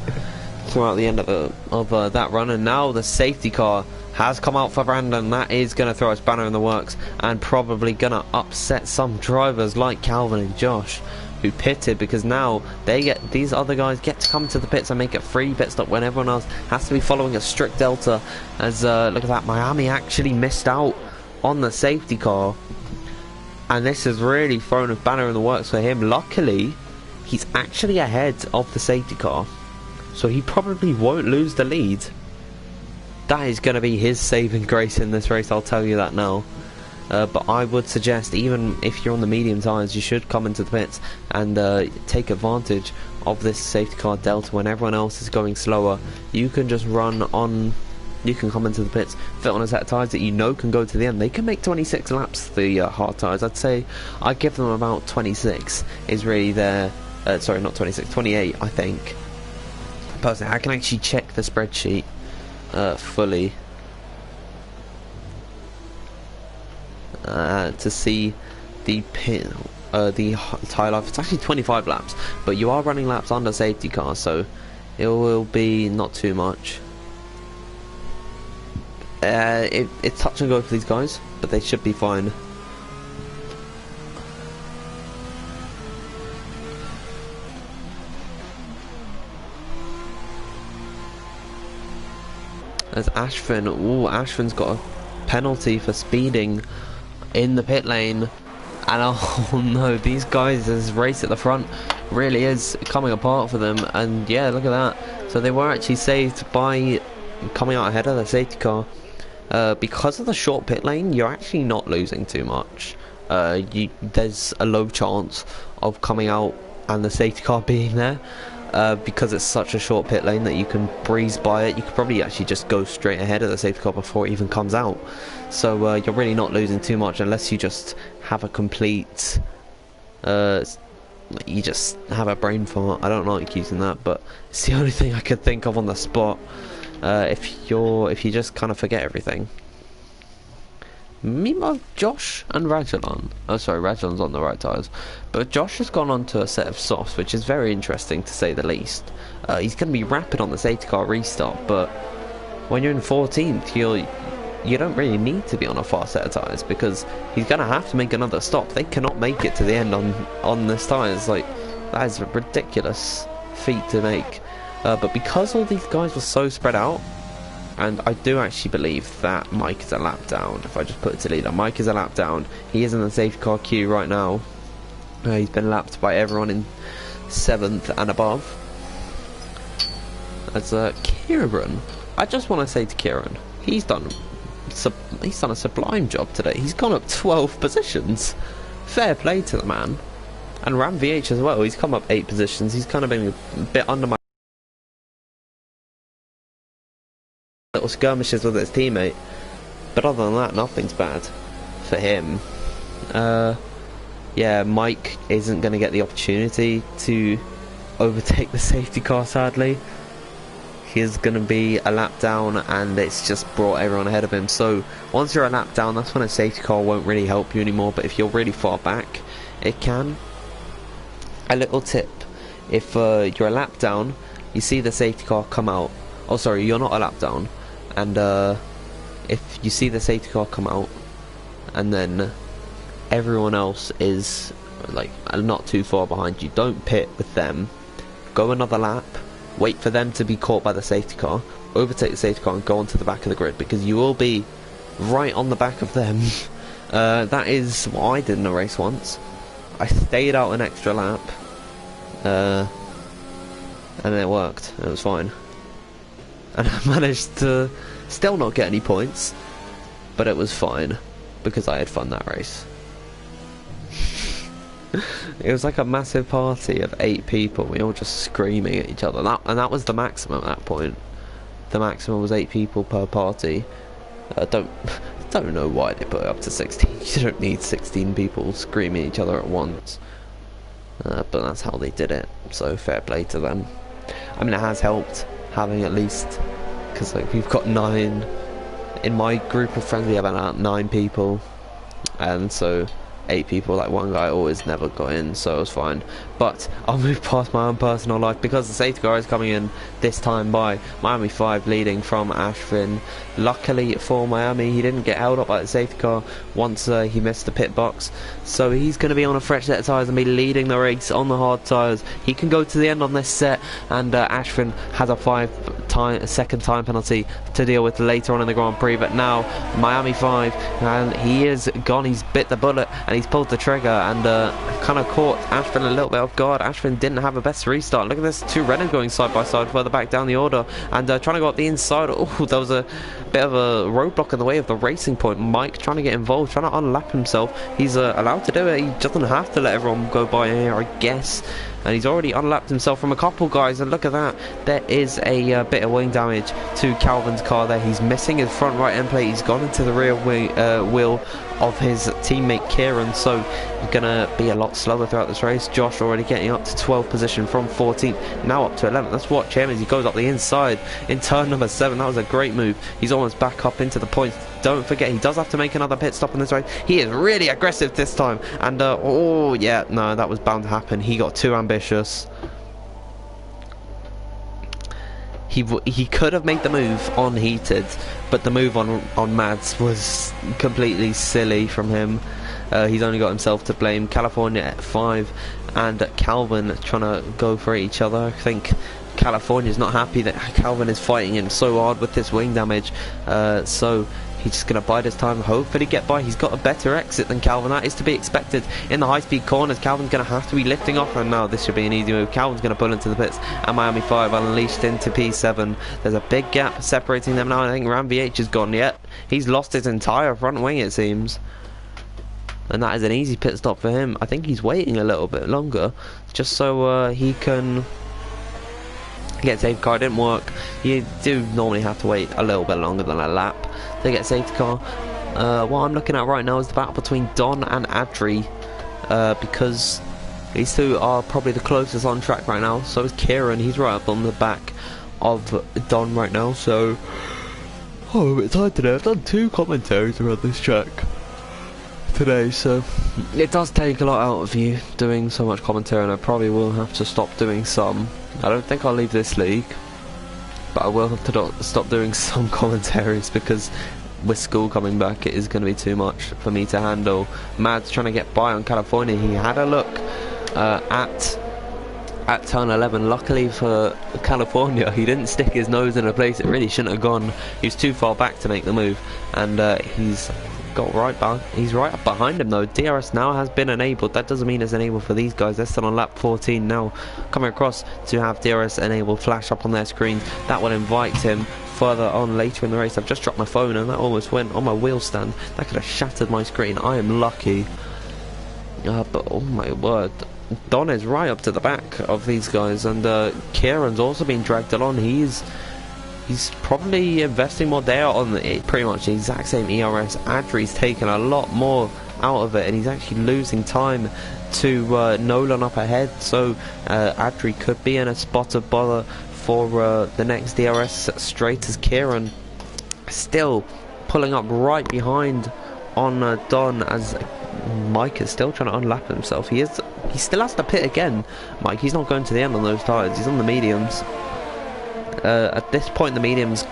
throughout the end of that run. And now the safety car has come out for Brandon. That is going to throw a spanner in the works, and probably going to upset some drivers like Calvin and Josh, who pitted, because now these other guys get to come to the pits and make a free pit stop when everyone else has to be following a strict delta. As look at that, Miami actually missed out on the safety car, and this has really thrown a banner in the works for him. Luckily, he's actually ahead of the safety car, so he probably won't lose the lead. That is going to be his saving grace in this race, I'll tell you that now. But I would suggest, even if you're on the medium tyres, you should come into the pits and take advantage of this safety car delta when everyone else is going slower. You can just run on you can come into the pits, fit on a set of tyres that you know can go to the end. They can make 26 laps, the hard tyres. I'd give them about 26 is really their, sorry, not 26, 28 I think. Personally, I can actually check the spreadsheet fully to see the tyre life. It's actually 25 laps, but you are running laps under safety car, so it will be not too much. It's touch and go for these guys, but they should be fine. There's Ashvin. Ooh, Ashvin's got a penalty for speeding in the pit lane. And oh no, these guys, this race at the front really is coming apart for them. And yeah, look at that. So they were actually saved by coming out ahead of the safety car. Because of the short pit lane, you're actually not losing too much. There's a low chance of coming out and the safety car being there. Because it's such a short pit lane that you can breeze by it. You could probably actually just go straight ahead of the safety car before it even comes out. So you're really not losing too much unless you just have a complete you just have a brain fart. I don't like using that, but it's the only thing I could think of on the spot. If you just kind of forget everything. Meanwhile, Josh and Rajalan, oh sorry, Rajalan's on the right tyres, but Josh has gone on to a set of softs, which is very interesting to say the least. He's going to be rapid on the safety car restart, but when you're in 14th, you don't really need to be on a fast set of tyres, because he's going to have to make another stop. They cannot make it to the end on this tyres. Like, that is a ridiculous feat to make. But because all these guys were so spread out, and I do actually believe that Mike is a lap down. If I just put it to leader, Mike is a lap down. He is in the safety car queue right now. He's been lapped by everyone in 7th and above. As Kieran, I just want to say to Kieran, he's done a sublime job today. He's gone up 12 positions. Fair play to the man. And Ram VH as well. He's come up 8 positions. He's kind of been a bit under my little skirmishes with his teammate, but other than that, nothing's bad for him. Yeah, Mike isn't going to get the opportunity to overtake the safety car, sadly. He's going to be a lap down, and it's just brought everyone ahead of him. So once you're a lap down, that's when a safety car won't really help you anymore, but if you're really far back, it can. A little tip: if you're a lap down, you see the safety car come out. Oh sorry, you're not a lap down. And if you see the safety car come out, and then everyone else is like not too far behind you, don't pit with them. Go another lap, wait for them to be caught by the safety car, overtake the safety car and go onto the back of the grid, because you will be right on the back of them. That is what I did in a race once. I stayed out an extra lap, and it worked. It was fine. And I managed to still not get any points, but it was fine because I had fun that race. It was like a massive party of 8 people. We all just screaming at each other. And that was the maximum at that point. The maximum was 8 people per party. Don't know why they put it up to 16. You don't need 16 people screaming at each other at once. But that's how they did it. So fair play to them. I mean, it has helped having at least, because like we've got 9 in my group of friends. We have about 9 people, and so 8 people, like one guy always never got in, so it was fine. But I'll move past my own personal life because the safety car is coming in this time by Miami 5 leading from Ashvin. Luckily for Miami, he didn't get held up by the safety car once he missed the pit box, so he's going to be on a fresh set of tyres and be leading the race on the hard tyres. He can go to the end on this set, and Ashvin has a 5-second time penalty to deal with later on in the Grand Prix. But now Miami 5, and he is gone. He's bit the bullet and he's pulled the trigger, and kind of caught Ashvin a little bit off guard. Ashvin didn't have a best restart. Look at this, 2 Renault going side by side further back down the order, and trying to go up the inside. Oh, there was a bit of a roadblock in the way of the racing point. Mike trying to get involved, trying to unlap himself. He's allowed to do it. He doesn't have to let everyone go by here, I guess. and he's already unlapped himself from a couple guys, and look at that, there is a bit of wing damage to Calvin's car there. He's missing his front right end plate, he's gone into the rear wheel of his teammate Kieran, so he's gonna be a lot slower throughout this race. Josh already getting up to 12th position from 14th, now up to 11th. Let's watch him as he goes up the inside in turn number 7. That was a great move. He's almost back up into the points. Don't forget, he does have to make another pit stop in this race. He is really aggressive this time, and oh yeah, no, that was bound to happen. He got too ambitious. He could have made the move on Heated, but the move on Mads was completely silly from him. He's only got himself to blame. California at 5 and Calvin trying to go for each other. I think California's not happy that Calvin is fighting him so hard with this wing damage, so he's just going to bide his time, hopefully get by. He's got a better exit than Calvin, that is to be expected. In the high-speed corners, Calvin's going to have to be lifting off, and now this should be an easy move. Calvin's going to pull into the pits, and Miami 5 unleashed into P7. There's a big gap separating them now, and I think Ram VH is gone yet. He's lost his entire front wing, it seems. And that is an easy pit stop for him. I think he's waiting a little bit longer, just so he can get safety car. It didn't work. You do normally have to wait a little bit longer than a lap to get safety car. What I'm looking at right now is the battle between Don and Adri, because these two are probably the closest on track right now. So is Kieran. He's right up on the back of Don right now. So I'm a bit tired today. I've done 2 commentaries around this track today, so it does take a lot out of you doing so much commentary, and I probably will have to stop doing some. I don't think I'll leave this league, but I will have to stop doing some commentaries, because with school coming back it is going to be too much for me to handle. Mads trying to get by on California. He had a look at turn 11. Luckily for California, he didn't stick his nose in a place it really shouldn't have gone. He was too far back to make the move, and he's got right back. He's right up behind him though. DRS now has been enabled. That doesn't mean it's enabled for these guys. They're still on lap 14 now, coming across to have DRS enabled flash up on their screens. That will invite him further on later in the race. I've just dropped my phone and that almost went on my wheel stand. That could have shattered my screen. I am lucky. But oh my word, Don is right up to the back of these guys, and Kieran's also being dragged along. He's probably investing more there on pretty much the exact same ERS. Adri's taken a lot more out of it, and he's actually losing time to Nolan up ahead, so Adri could be in a spot of bother for the next DRS, straight as Kieran still pulling up right behind on Don, as Mike is still trying to unlap himself. He still has to pit again. Mike, he's not going to the end on those tyres, he's on the mediums. At this point the mediums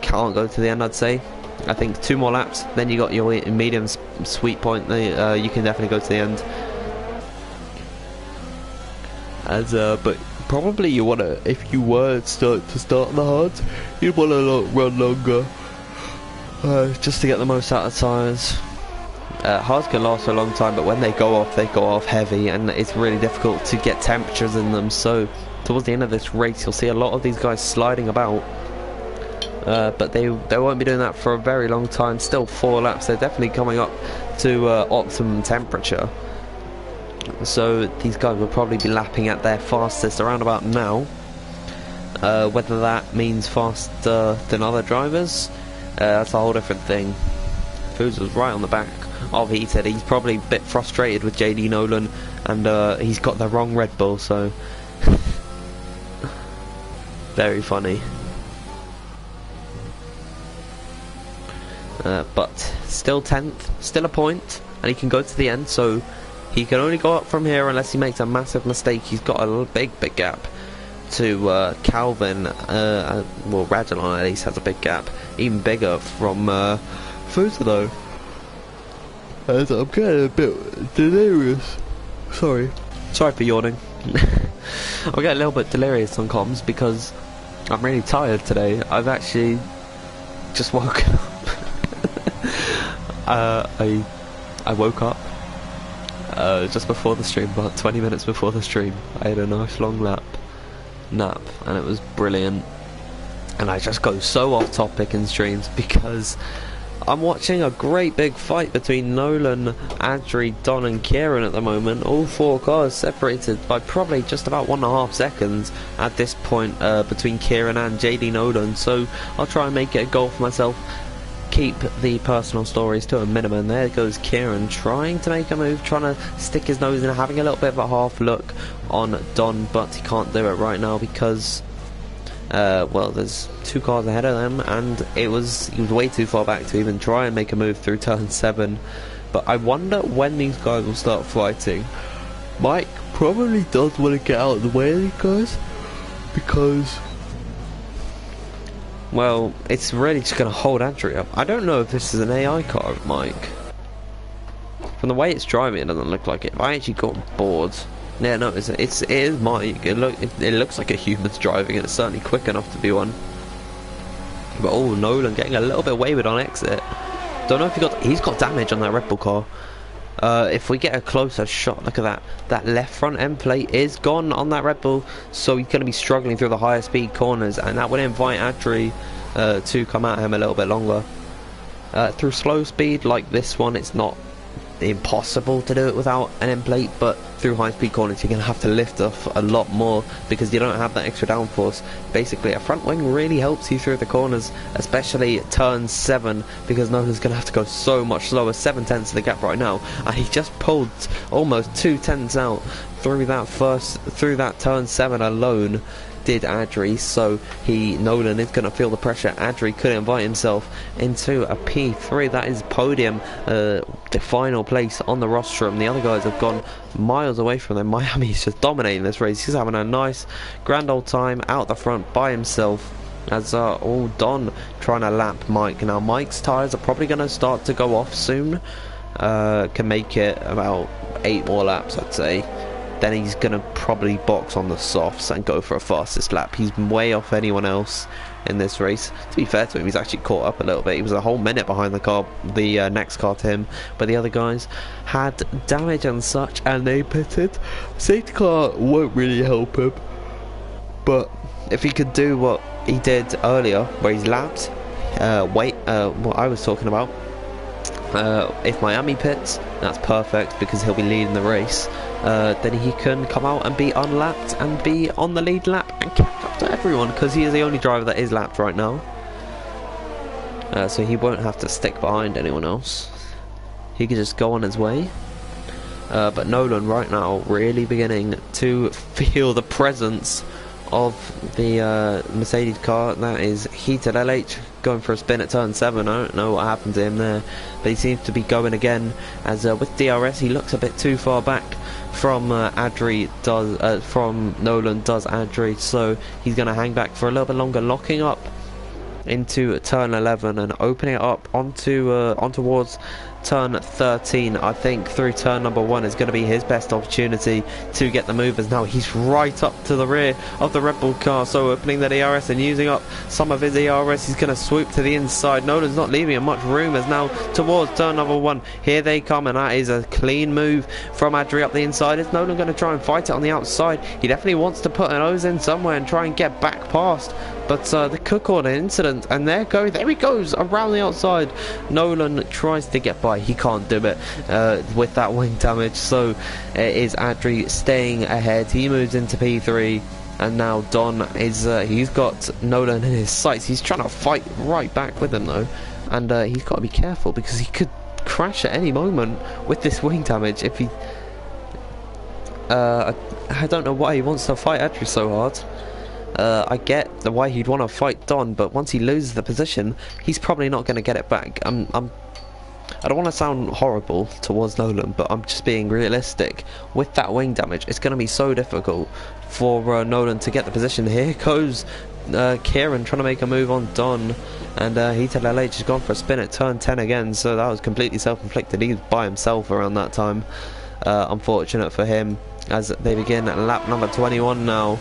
can't go to the end, I'd say. I think 2 more laps, then you got your mediums sweet point. You can definitely go to the end. But probably you wanna, if you were to start the hards, you'd wanna run longer, just to get the most out of tyres. Hards can last for a long time, but when they go off heavy, and it's really difficult to get temperatures in them. So towards the end of this race you'll see a lot of these guys sliding about, but they won't be doing that for a very long time. Still 4 laps, they're definitely coming up to optimum temperature, so these guys will probably be lapping at their fastest around about now. Whether that means faster than other drivers, that's a whole different thing. Foos was right on the back of Heated. He's probably a bit frustrated with JD Nolan, and he's got the wrong Red Bull, so very funny. But still 10th, still a point, and he can go to the end, so he can only go up from here unless he makes a massive mistake. He's got a big gap to Calvin. Well, Radulon at least has a big gap, even bigger from Fusa though. As I'm getting a bit delirious. Sorry for yawning. I'm getting a little bit delirious on comms because I'm really tired today. I've actually just woken up. I woke up just before the stream, about 20 minutes before the stream. I had a nice long nap, and it was brilliant. And I just go so off topic in streams because I'm watching a great big fight between Nolan, Adri, Don and Kieran at the moment. All 4 cars separated by probably just about 1.5 seconds at this point between Kieran and JD Nolan. So I'll try and make it a goal for myself. Keep the personal stories to a minimum. There goes Kieran trying to make a move, trying to stick his nose in, having a little bit of a half look on Don, but he can't do it right now because well, there's 2 cars ahead of them, and he was way too far back to even try and make a move through turn 7. But I wonder when these guys will start fighting. Mike probably does want to get out of the way of these guys because, well, it's really just going to hold Andrew up. I don't know if this is an AI car of Mike. From the way it's driving, it doesn't look like it. If I actually got bored. Yeah, no, it is Mike. It looks like a human's driving, and it's certainly quick enough to be one. But oh, Nolan getting a little bit wayward on exit. Don't know if he's got damage on that Red Bull car. If we get a closer shot, look at that left front end plate is gone on that Red Bull, so he's going to be struggling through the higher speed corners, and that would invite Adri to come at him a little bit longer. Through slow speed like this one, it's not impossible to do it without an end plate, but through high speed corners you're going to have to lift off a lot more because you don't have that extra downforce. Basically a front wing really helps you through the corners, especially turn 7, because Nolan's going to have to go so much slower. 7/10 of the gap right now, and he just pulled almost 2/10 out through that turn 7 alone, did Adri. So Nolan is going to feel the pressure. Adri could invite himself into a P3. That is podium, the final place on the rostrum. The other guys have gone miles away from them. Miami is just dominating this race. He's having a nice grand old time out the front by himself, as all Don trying to lap Mike. Now Mike's tyres are probably going to start to go off soon. Can make it about 8 more laps, I'd say. Then he's going to probably box on the softs and go for a fastest lap. He's way off anyone else in this race. To be fair to him, he's actually caught up a little bit. He was a whole minute behind the next car to him, but the other guys had damage and such, and they pitted. Safety car won't really help him, but if he could do what he did earlier, where he's lapped, what I was talking about, if Miami pits, that's perfect because he'll be leading the race. Then he can come out and be unlapped and be on the lead lap and catch up to everyone, because he is the only driver that is lapped right now. So he won't have to stick behind anyone else. He can just go on his way. But Nolan right now really beginning to feel the presence of the Mercedes car. That is heated LH going for a spin at turn 7. I don't know what happened to him there, but he seems to be going again, as with DRS he looks a bit too far back from from Nolan does Adri, so he's going to hang back for a little bit longer, locking up into turn 11 and opening it up on towards turn 13. I think through turn number 1 is going to be his best opportunity to get the movers. Now he's right up to the rear of the Red Bull car, so opening the DRS and using up some of his ERS, he's going to swoop to the inside. Nolan's not leaving him much room, as now towards turn number 1, here they come, and that is a clean move from Adri up the inside. Is Nolan going to try and fight it on the outside? He definitely wants to put an nose in somewhere and try and get back past, but the cook order incident, and there he goes around the outside. Nolan tries to get by, he can't do it with that wing damage, so it is Adri staying ahead. He moves into P3, and now Don is he's got Nolan in his sights. He's trying to fight right back with him though, and he's got to be careful because he could crash at any moment with this wing damage if he I don't know why he wants to fight Adri so hard. I get why he'd want to fight Don, but once he loses the position, he's probably not going to get it back. I don't want to sound horrible towards Nolan, but I'm just being realistic. With that wing damage, it's going to be so difficult for Nolan to get the position. Here goes Kieran trying to make a move on Don, and Heated LH has gone for a spin at turn 10 again, so that was completely self-inflicted. He was by himself around that time. Unfortunate for him, as they begin at lap number 21 now.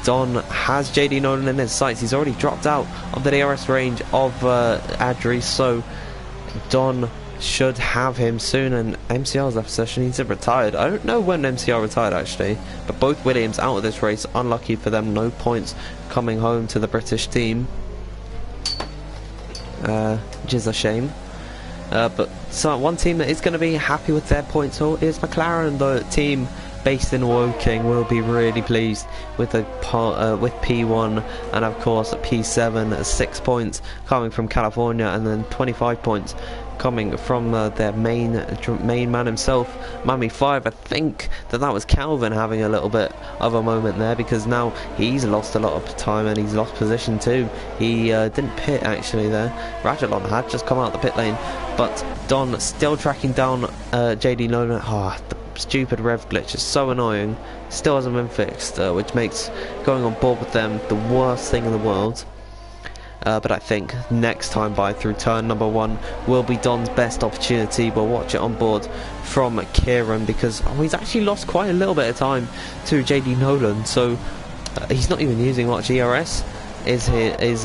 Don has JD Nolan in his sights. He's already dropped out of the DRS range of Adri, so Don should have him soon, and MCR's left session. He's retired. I don't know when MCR retired actually, but both Williams out of this race. Unlucky for them, no points coming home to the British team. which is a shame. But so one team that is going to be happy with their points haul is McLaren. The team based in Woking will be really pleased with the with P1 and of course P7, 6 points coming from California, and then 25 points coming from their main man himself, Miami 5. I think that was Calvin having a little bit of a moment there, because now he's lost a lot of time and he's lost position too. He didn't pit actually there. Rajalon had just come out the pit lane, but Don still tracking down JD Nolan. The stupid rev glitch is so annoying. Still hasn't been fixed, which makes going on board with them the worst thing in the world. But I think next time by through turn number 1 will be Don's best opportunity. We'll watch it on board from Kieran, because he's actually lost quite a little bit of time to JD Nolan, so he's not even using much ERS. Is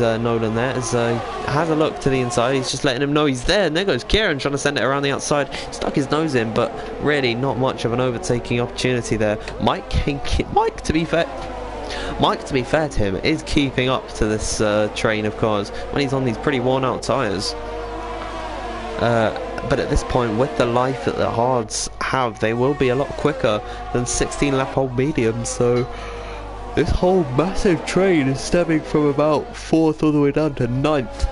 Nolan there? Has a look to the inside. He's just letting him know he's there, and there goes Kieran trying to send it around the outside. Stuck his nose in, but really not much of an overtaking opportunity there. Mike, to be fair to him, is keeping up to this train of cars when he's on these pretty worn out tyres. But at this point, with the life that the hards have, they will be a lot quicker than 16 lap old mediums, so this whole massive train is stemming from about 4th all the way down to 9th.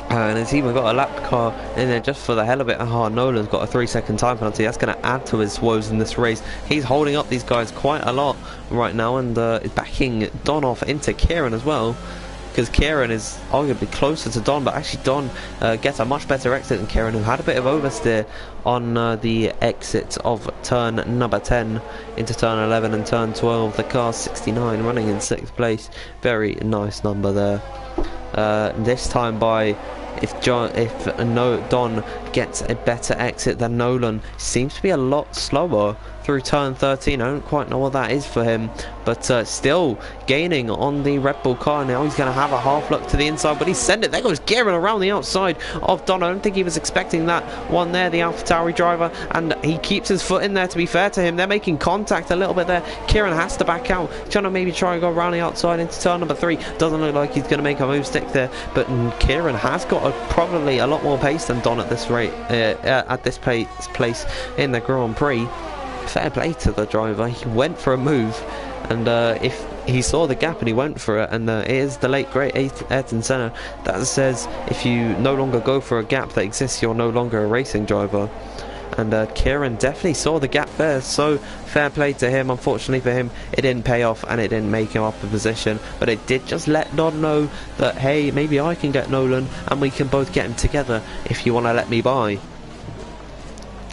And it's even got a lap car in there just for the hell of it. Nolan's got a 3-second time penalty. That's going to add to his woes in this race. He's holding up these guys quite a lot right now, and is backing Don off into Kieran as well, because Kieran is arguably closer to Don, but actually Don gets a much better exit than Kieran, who had a bit of oversteer on the exit of turn number 10 into turn 11 and turn 12. The car 69 running in 6th place. Very nice number there. This time by if Don gets a better exit than Nolan, seems to be a lot slower through turn 13. I don't quite know what that is for him, but still gaining on the Red Bull car. Now he's going to have a half look to the inside, but he sent it. There goes Kieran around the outside of Don. I don't think he was expecting that one there, the AlphaTauri driver, and he keeps his foot in there. To be fair to him, they're making contact a little bit there. Kieran has to back out, trying to maybe try and go around the outside into turn number 3. Doesn't look like he's going to make a move stick there, but Kieran has got probably a lot more pace than Don at this rate, at this place in the Grand Prix. Fair play to the driver. He went for a move, and if he saw the gap and he went for it, and it is the late great Ayrton Senna that says if you no longer go for a gap that exists, you're no longer a racing driver. And Kieran definitely saw the gap there, so fair play to him. Unfortunately for him, it didn't pay off and it didn't make him up a position, but it did just let Don know that, hey, maybe I can get Nolan and we can both get him together if you want to let me by.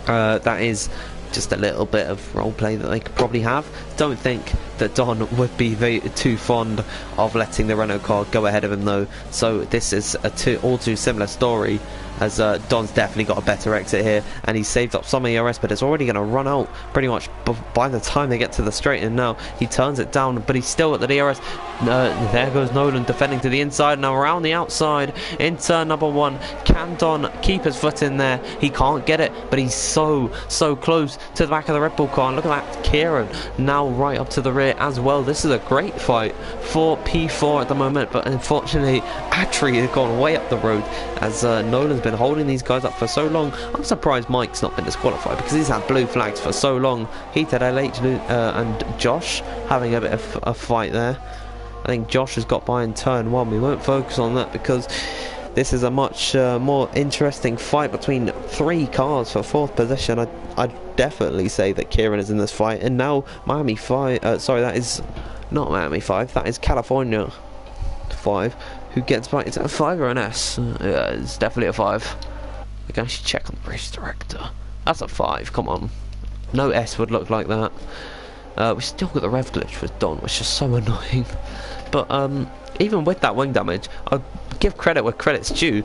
That is just a little bit of roleplay that they could probably have. Don't think that Don would be too fond of letting the Renault car go ahead of him though, so this is a all too similar story, as Don's definitely got a better exit here, and he's saved up some ERS, but it's already going to run out pretty much by the time they get to the straight, and now he turns it down, but he's still at the DRS. There goes Nolan defending to the inside, now around the outside in turn number 1. Can Don keep his foot in there? He can't get it, but he's so close to the back of the Red Bull car, and look at that, Kieran now right up to the rear as well. This is a great fight for P4 at the moment, but unfortunately Atri has gone way up the road, as Nolan's been holding these guys up for so long. I'm surprised Mike's not been disqualified, because he's had blue flags for so long. Heated LH and Josh having a bit of a fight there. I think Josh has got by in turn 1. We won't focus on that because this is a much more interesting fight between 3 cars for 4th position. I'd definitely say that Kieran is in this fight, and now Miami 5, sorry, that is not Miami 5, that is California 5, who gets by. Is it a 5 or an S? Yeah, it's definitely a 5. I can actually check on the race director. That's a 5, come on. No S would look like that. We still got the rev glitch with Don, which is so annoying. But even with that wing damage, I'll give credit where credit's due.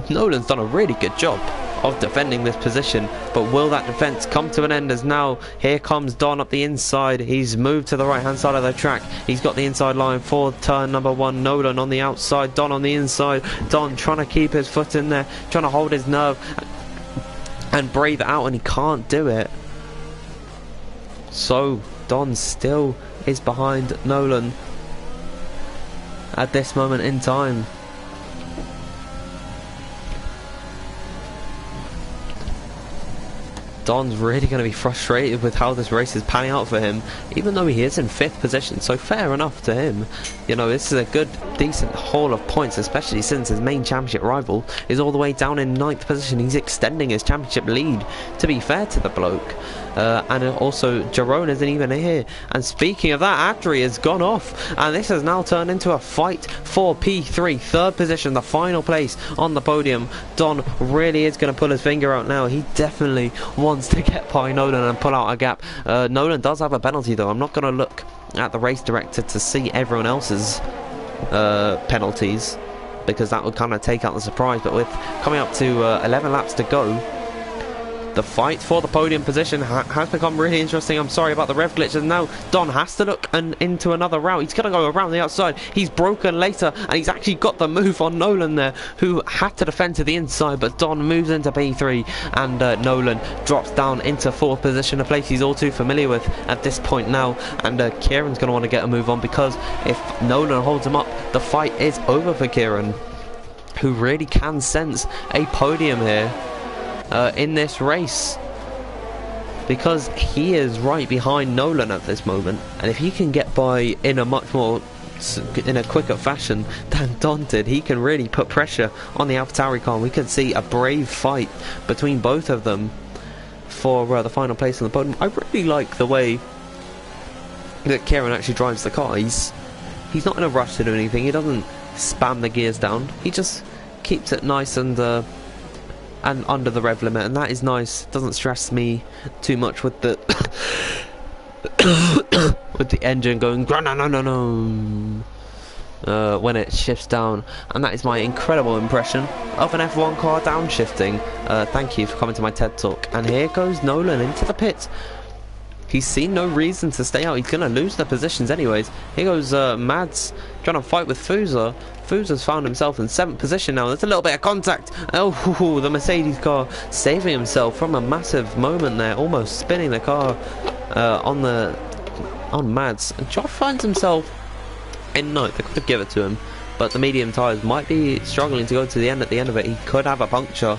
Nolan's done a really good job of defending this position, but will that defense come to an end, as now here comes Don up the inside. He's moved to the right hand side of the track. He's got the inside line for turn number 1. Nolan on the outside, Don on the inside. Don trying to keep his foot in there, trying to hold his nerve and breathe out, and he can't do it. So Don still is behind Nolan at this moment in time. Don's really going to be frustrated with how this race is panning out for him, even though he is in 5th position, so fair enough to him. You know, this is a good, decent haul of points, especially since his main championship rival is all the way down in 9th position. He's extending his championship lead, to be fair to the bloke. And also, Jerome isn't even here. And speaking of that, Adri has gone off, and this has now turned into a fight for P3, 3rd position, the final place on the podium. Don really is going to pull his finger out now. He definitely wants to get by Nolan and pull out a gap. Nolan does have a penalty though. I'm not going to look at the race director to see everyone else's penalties, because that would kind of take out the surprise. But with coming up to 11 laps to go, the fight for the podium position has become really interesting. I'm sorry about the rev glitch, and now Don has to look into another route. He's going to go around the outside. He's broken later, and he's actually got the move on Nolan there, who had to defend to the inside, but Don moves into P3, and Nolan drops down into 4th position, a place he's all too familiar with at this point now. And Kieran's going to want to get a move on, because if Nolan holds him up, the fight is over for Kieran, who really can sense a podium here in this race, because he is right behind Nolan at this moment, and if he can get by in a quicker fashion than Don did, he can really put pressure on the AlphaTauri car. We can see a brave fight between both of them for the final place on the podium. I really like the way that Kieran actually drives the car. He's not in a rush to do anything. He doesn't spam the gears down. He just keeps it nice and under the rev limit, and that is nice. Doesn't stress me too much with the with the engine going no when it shifts down. And that is my incredible impression of an F1 car downshifting. Thank you for coming to my TED Talk. And here goes Nolan into the pit. He's seen no reason to stay out. He's going to lose the positions anyways. Here goes Mads trying to fight with Fusa. Fusa's found himself in 7th position now. There's a little bit of contact. Oh, the Mercedes car saving himself from a massive moment there, almost spinning the car on Mads. And Josh finds himself in 9th. They could have given it to him, but the medium tyres might be struggling to go to the end. At the end of it, he could have a puncture.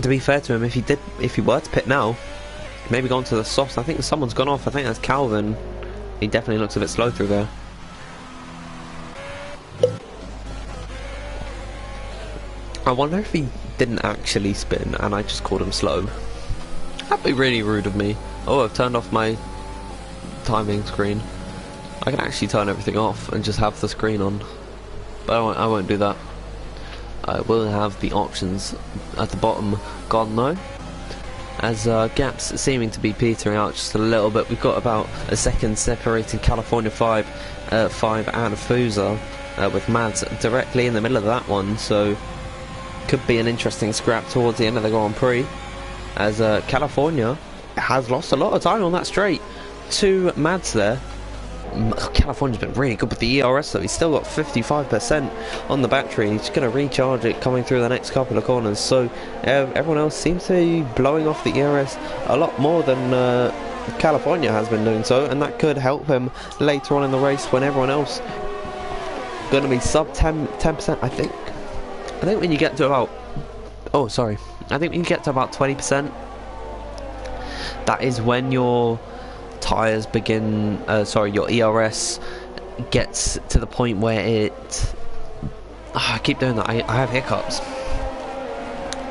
To be fair to him, if he were to pit now, maybe gone to the softs. I think someone's gone off. I think that's Calvin. He definitely looks a bit slow through there. I wonder if he didn't actually spin and I just called him slow. That'd be really rude of me. Oh, I've turned off my timing screen. I can actually turn everything off and just have the screen on, but I won't do that. I will have the options at the bottom gone though, as gaps seeming to be petering out just a little bit. We've got about a second separating California 5 and Fusa, with Mads directly in the middle of that one, so could be an interesting scrap towards the end of the Grand Prix, as California has lost a lot of time on that straight to Mads there. California's been really good with the ERS though. He's still got 55% on the battery. He's going to recharge it coming through the next couple of corners. So everyone else seems to be blowing off the ERS a lot more than California has been doing so, and that could help him later on in the race when everyone else going to be sub 10%. I think when you get to about I think when you get to about 20%, that is when your tyres begin, your ERS gets to the point where it I keep doing that, I have hiccups.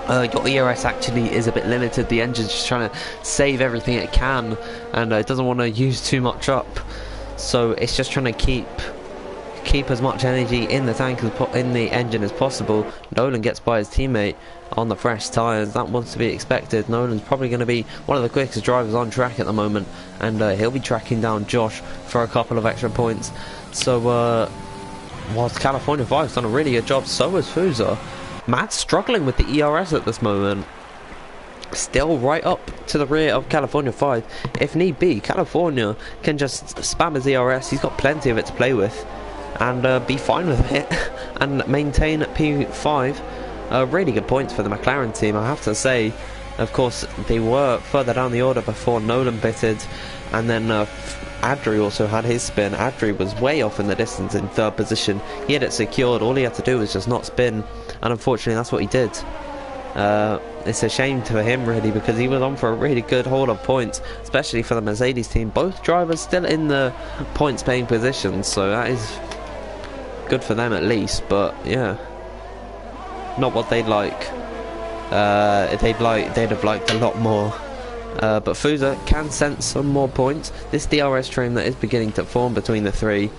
Your ERS actually is a bit limited. The engine's just trying to save everything it can, and it doesn't want to use too much up, so it's just trying to keep as much energy in the tank in the engine as possible. Nolan gets by his teammate on the fresh tyres. That was to be expected. Nolan's probably going to be one of the quickest drivers on track at the moment, and he'll be tracking down Josh for a couple of extra points. So whilst California 5's done a really good job, so has Fusa. Matt's struggling with the ERS at this moment, still right up to the rear of California 5. If need be, California can just spam his ERS. He's got plenty of it to play with, and be fine with it and maintain P5. Really good points for the McLaren team, I have to say. Of course, they were further down the order before Nolan pitted, and then Adri also had his spin. Adri was way off in the distance in 3rd position. He had it secured. All he had to do was just not spin, and unfortunately that's what he did. It's a shame for him really, because he was on for a really good haul of points, especially for the Mercedes team. Both drivers still in the points paying positions, so that is good for them at least. But yeah, not what they'd like. They'd have liked a lot more. But Fusa can sense some more points. This DRS train that is beginning to form between the three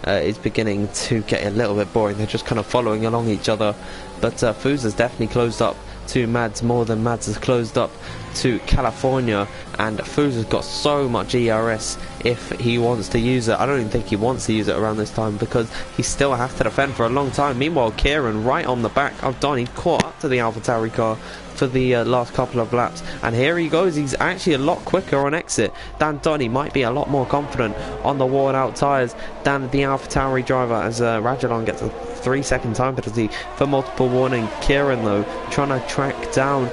is beginning to get a little bit boring. They're just kind of following along each other. But Fusa's definitely closed up to Mads more than Mads has closed up to California, and Fusa's got so much ERS if he wants to use it. I don't even think he wants to use it around this time, because he still has to defend for a long time. Meanwhile, Kieran right on the back of Don, he caught up to the AlphaTauri car for the last couple of laps, and here he goes. He's actually a lot quicker on exit than Donny. Might be a lot more confident on the worn out tyres than the AlphaTauri driver, as Radulan gets a 3-second time penalty for multiple warning. Kieran though trying to track down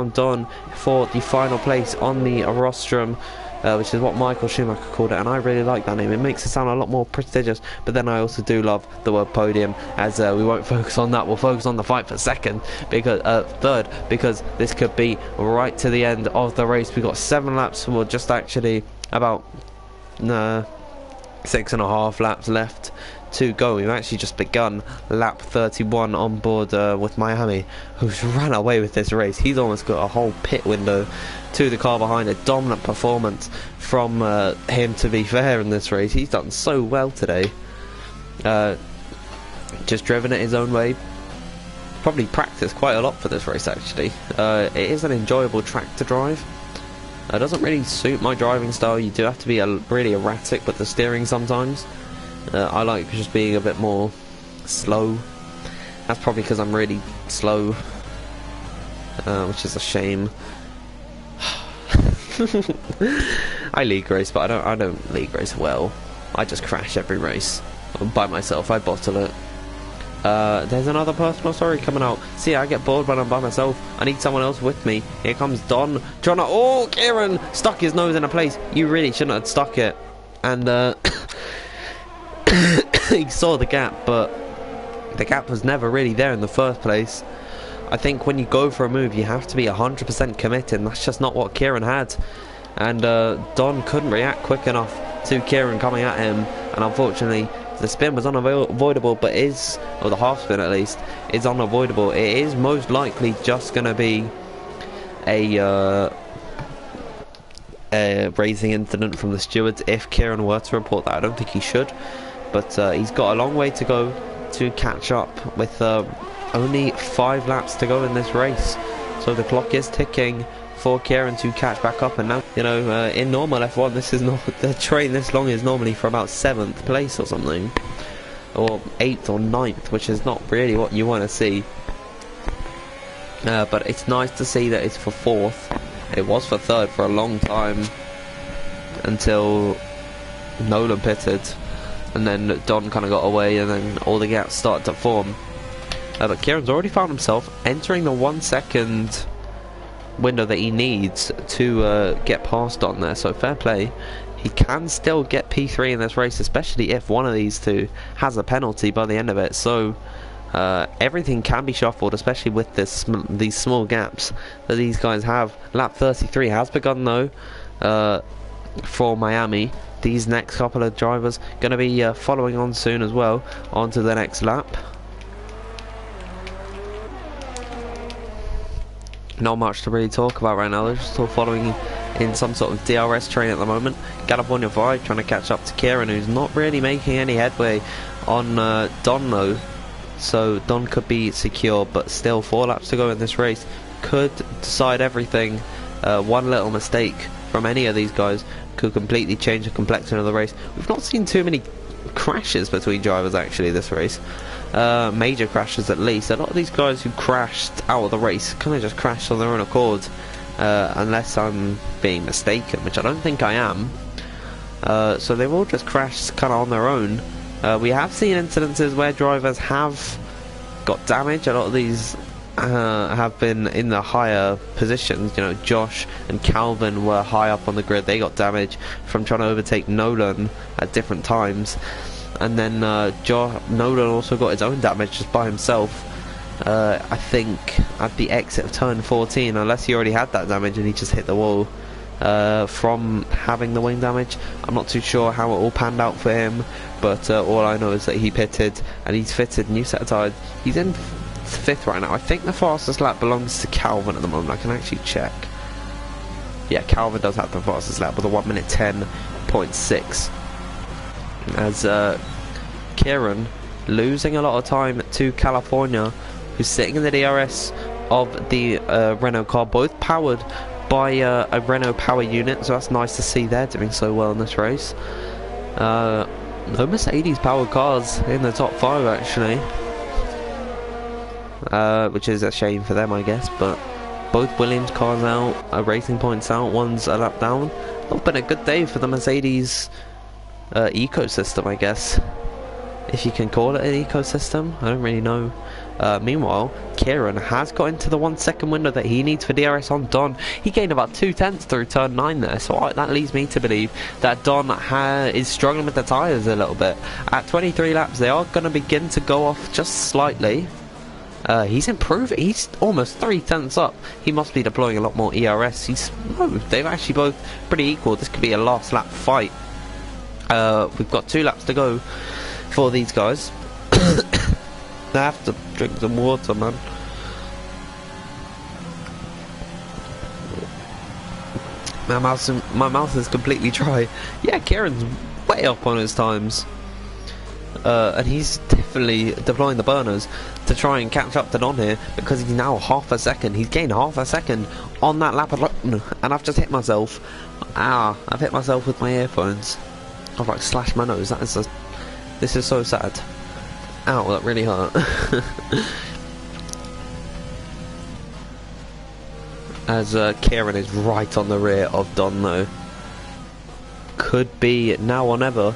Don for the final place on the rostrum, which is what Michael Schumacher called it, and I really like that name. It makes it sound a lot more prestigious, but then I also do love the word podium, as we won't focus on that. We'll focus on the fight for second, because third, because this could be right to the end of the race. We've got 7 laps, well, just actually about 6.5 laps left to go. We've actually just begun lap 31 on board with Miami, who's ran away with this race. He's almost got a whole pit window to the car behind. A dominant performance from him, to be fair, in this race. He's done so well today. Just driven it his own way. Probably practiced quite a lot for this race, actually. It is an enjoyable track to drive. It doesn't really suit my driving style. You do have to be really erratic with the steering sometimes. I like just being a bit more slow. That's probably because I'm really slow, which is a shame. I league race, but I don't league race well. I just crash every race by myself. I bottle it. There's another personal story coming out. See, I get bored when I'm by myself. I need someone else with me. Here comes Don trying to... Oh, Kieran stuck his nose in a place. You really shouldn't have stuck it. And he saw the gap, but the gap was never really there in the first place. I think when you go for a move, you have to be 100% committed, and that's just not what Kieran had. And Don couldn't react quick enough to Kieran coming at him, and unfortunately the spin was unavoidable, but or the half spin at least, is unavoidable. It is most likely just going to be a racing incident from the stewards if Kieran were to report that. I don't think he should, but he's got a long way to go to catch up, with only 5 laps to go in this race. So the clock is ticking for Kieran to catch back up. And now, you know, in normal F1, this is not the train this long is normally for about 7th place or something, or 8th or 9th, which is not really what you want to see. But it's nice to see that it's for 4th. It was for 3rd for a long time, until Nolan pitted, and then Don kind of got away, and then all the gaps started to form. But Kieran's already found himself entering the 1 second window that he needs to get past on there, so fair play. He can still get P3 in this race, especially if one of these two has a penalty by the end of it. So everything can be shuffled, especially with these small gaps that these guys have. Lap 33 has begun though for Miami. These next couple of drivers going to be following on soon as well, onto the next lap. Not much to really talk about right now. They're just all following in some sort of DRS train at the moment. California 5 trying to catch up to Kieran, who's not really making any headway on Don though. So Don could be secure, but still 4 laps to go in this race could decide everything. One little mistake from any of these guys could completely change the complexion of the race. We've not seen too many crashes between drivers actually this race. Major crashes at least. A lot of these guys who crashed out of the race kind of just crashed on their own accord, unless I'm being mistaken, which I don't think I am. So they've all just crashed kind of on their own. We have seen incidences where drivers have got damage. A lot of these have been in the higher positions. You know, Josh and Calvin were high up on the grid. They got damage from trying to overtake Nolan at different times. And then Nolan also got his own damage just by himself. I think at the exit of turn 14, unless he already had that damage and he just hit the wall from having the wing damage. I'm not too sure how it all panned out for him, but all I know is that he pitted and he's fitted new set of tyres. He's in 5th right now. I think the fastest lap belongs to Calvin at the moment. I can actually check. Yeah, Calvin does have the fastest lap with a 1 minute 10.6. As Kieran losing a lot of time to California, who's sitting in the DRS of the Renault car, both powered by a Renault power unit, so that's nice to see they're doing so well in this race. No Mercedes powered cars in the top 5 actually, which is a shame for them, I guess, but both Williams cars out, Racing Points out, one's a lap down. It's been a good day for the Mercedes ecosystem, I guess, if you can call it an ecosystem. I don't really know. Meanwhile, Kieran has got into the 1 second window that he needs for DRS on Don. He gained about 2/10 through turn 9 there, so that leads me to believe that Don is struggling with the tyres a little bit. At 23 laps, they are going to begin to go off just slightly. He's improving. He's almost 3/10 up. He must be deploying a lot more ERS. They've actually both pretty equal. This could be a last lap fight. We've got 2 laps to go for these guys. I have to drink some water, man. My mouth is completely dry. Yeah, Kieran's way up on his times. And he's definitely deploying the burners to try and catch up to Don here, because he's now half a second. He's gained half a second on that lap alone, and I've just hit myself. I've hit myself with my earphones. I've like slashed my nose. This is so sad. Ow, that really hurt. As Kieran is right on the rear of Don though. Could be now or never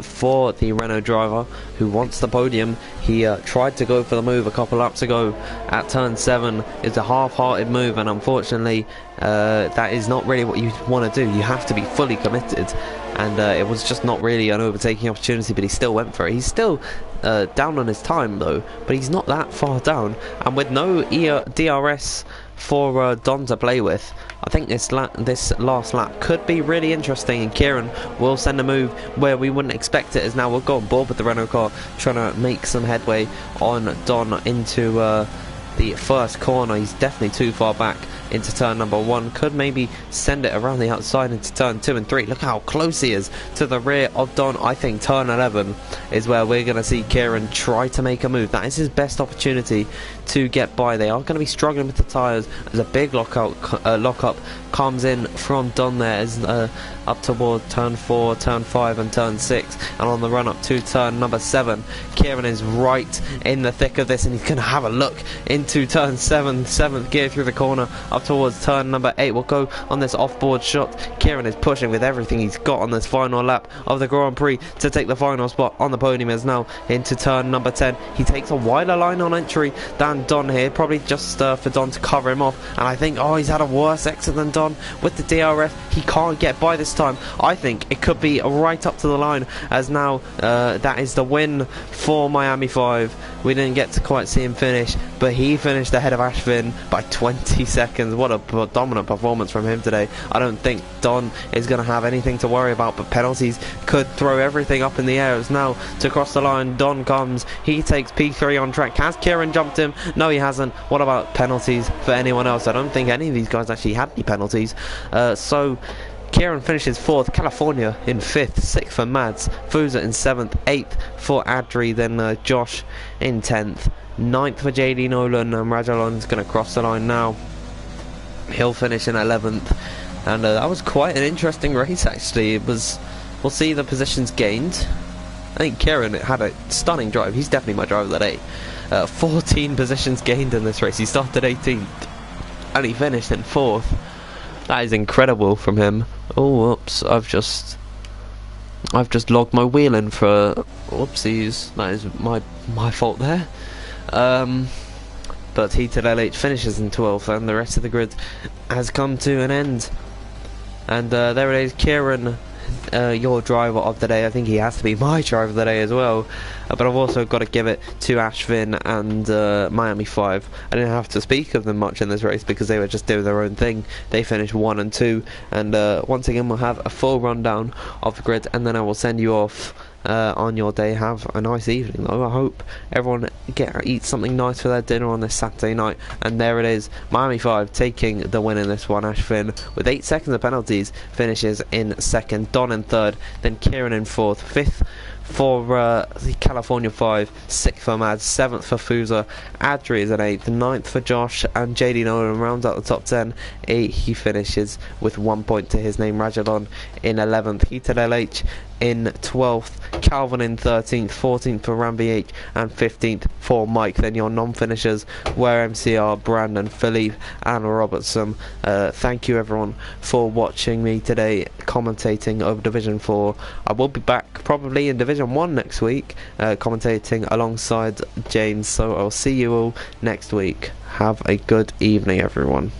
for the Renault driver who wants the podium. He tried to go for the move a couple laps ago at turn 7. It's a half-hearted move, and unfortunately that is not really what you want to do. You have to be fully committed, and it was just not really an overtaking opportunity, but he still went for it. He's still down on his time though, but he's not that far down, and with no DRS for Don to play with, I think this last lap could be really interesting, and Kieran will send a move where we wouldn't expect it, as now we'll go on board with the Renault car, trying to make some headway on Don into the first corner. He's definitely too far back into turn number 1. Could maybe send it around the outside into turn 2 and 3. Look how close he is to the rear of Don. I think turn 11 is where we're going to see Kieran try to make a move. That is his best opportunity to get by. They are going to be struggling with the tyres as a big lockup comes in from Don there, as up toward turn 4, turn 5 and turn 6, and on the run up to turn number 7, Kieran is right in the thick of this, and he's going to have a look into turn 7, 7th gear through the corner up towards turn number 8. We'll go on this off-board shot. Kieran is pushing with everything he's got on this final lap of the Grand Prix to take the final spot on the podium. Is now into turn number 10. He takes a wider line on entry than Don here, probably just for Don to cover him off, and I think, he's had a worse exit than Don with the DRS. He can't get by this time. I think it could be right up to the line, as now that is the win for Miami 5. We didn't get to quite see him finish, but he finished ahead of Ashvin by 20 seconds. What a dominant performance from him today. I don't think Don is going to have anything to worry about, but penalties could throw everything up in the air. As now to cross the line, Don comes. He takes P3 on track. Has Kieran jumped him? No, he hasn't. What about penalties for anyone else? I don't think any of these guys actually had any penalties. So Kieran finishes 4th, California in 5th, 6th for Mads, Fusa in 7th, 8th for Adri, then Josh in 10th, 9th for JD Nolan, and Rajalon's going to cross the line now. He'll finish in 11th, and that was quite an interesting race actually. We'll see the positions gained. I think Kieran had a stunning drive. He's definitely my driver of the day. 14 positions gained in this race. He started 18th and he finished in 4th. That is incredible from him. Oh, whoops! I've just logged my wheel in for whoopsies. That is my fault there. But Heated LH finishes in 12th, and the rest of the grid has come to an end. And there it is. Kieran your driver of the day. I think he has to be my driver of the day as well. But I've also got to give it to Ashvin and Miami 5. I didn't have to speak of them much in this race because they were just doing their own thing. They finished 1 and 2. And once again, we'll have a full rundown of the grid, and then I will send you off on your day. Have a nice evening though. I hope everyone eat something nice for their dinner on this Saturday night. And there it is, Miami 5 taking the win in this one. Ashvin with 8 seconds of penalties finishes in second, Don in third, then Kieran in fourth, fifth for the California 5, 6th for Mads, 7th for Fusa, Adri is at 8th, 9th for Josh, and JD Nolan rounds out the top 10. He finishes with 1 point to his name. Rajalon in 11th, Heated LH in 12th, Calvin in 13th, 14th for Rambi H, and 15th for Mike. Then your non-finishers were MCR, Brandon, Philippe, and Robertson. Thank you everyone for watching me today commentating over Division 4. I will be back probably in Division 1 next week, commentating alongside James, so I'll see you all next week. Have a good evening everyone.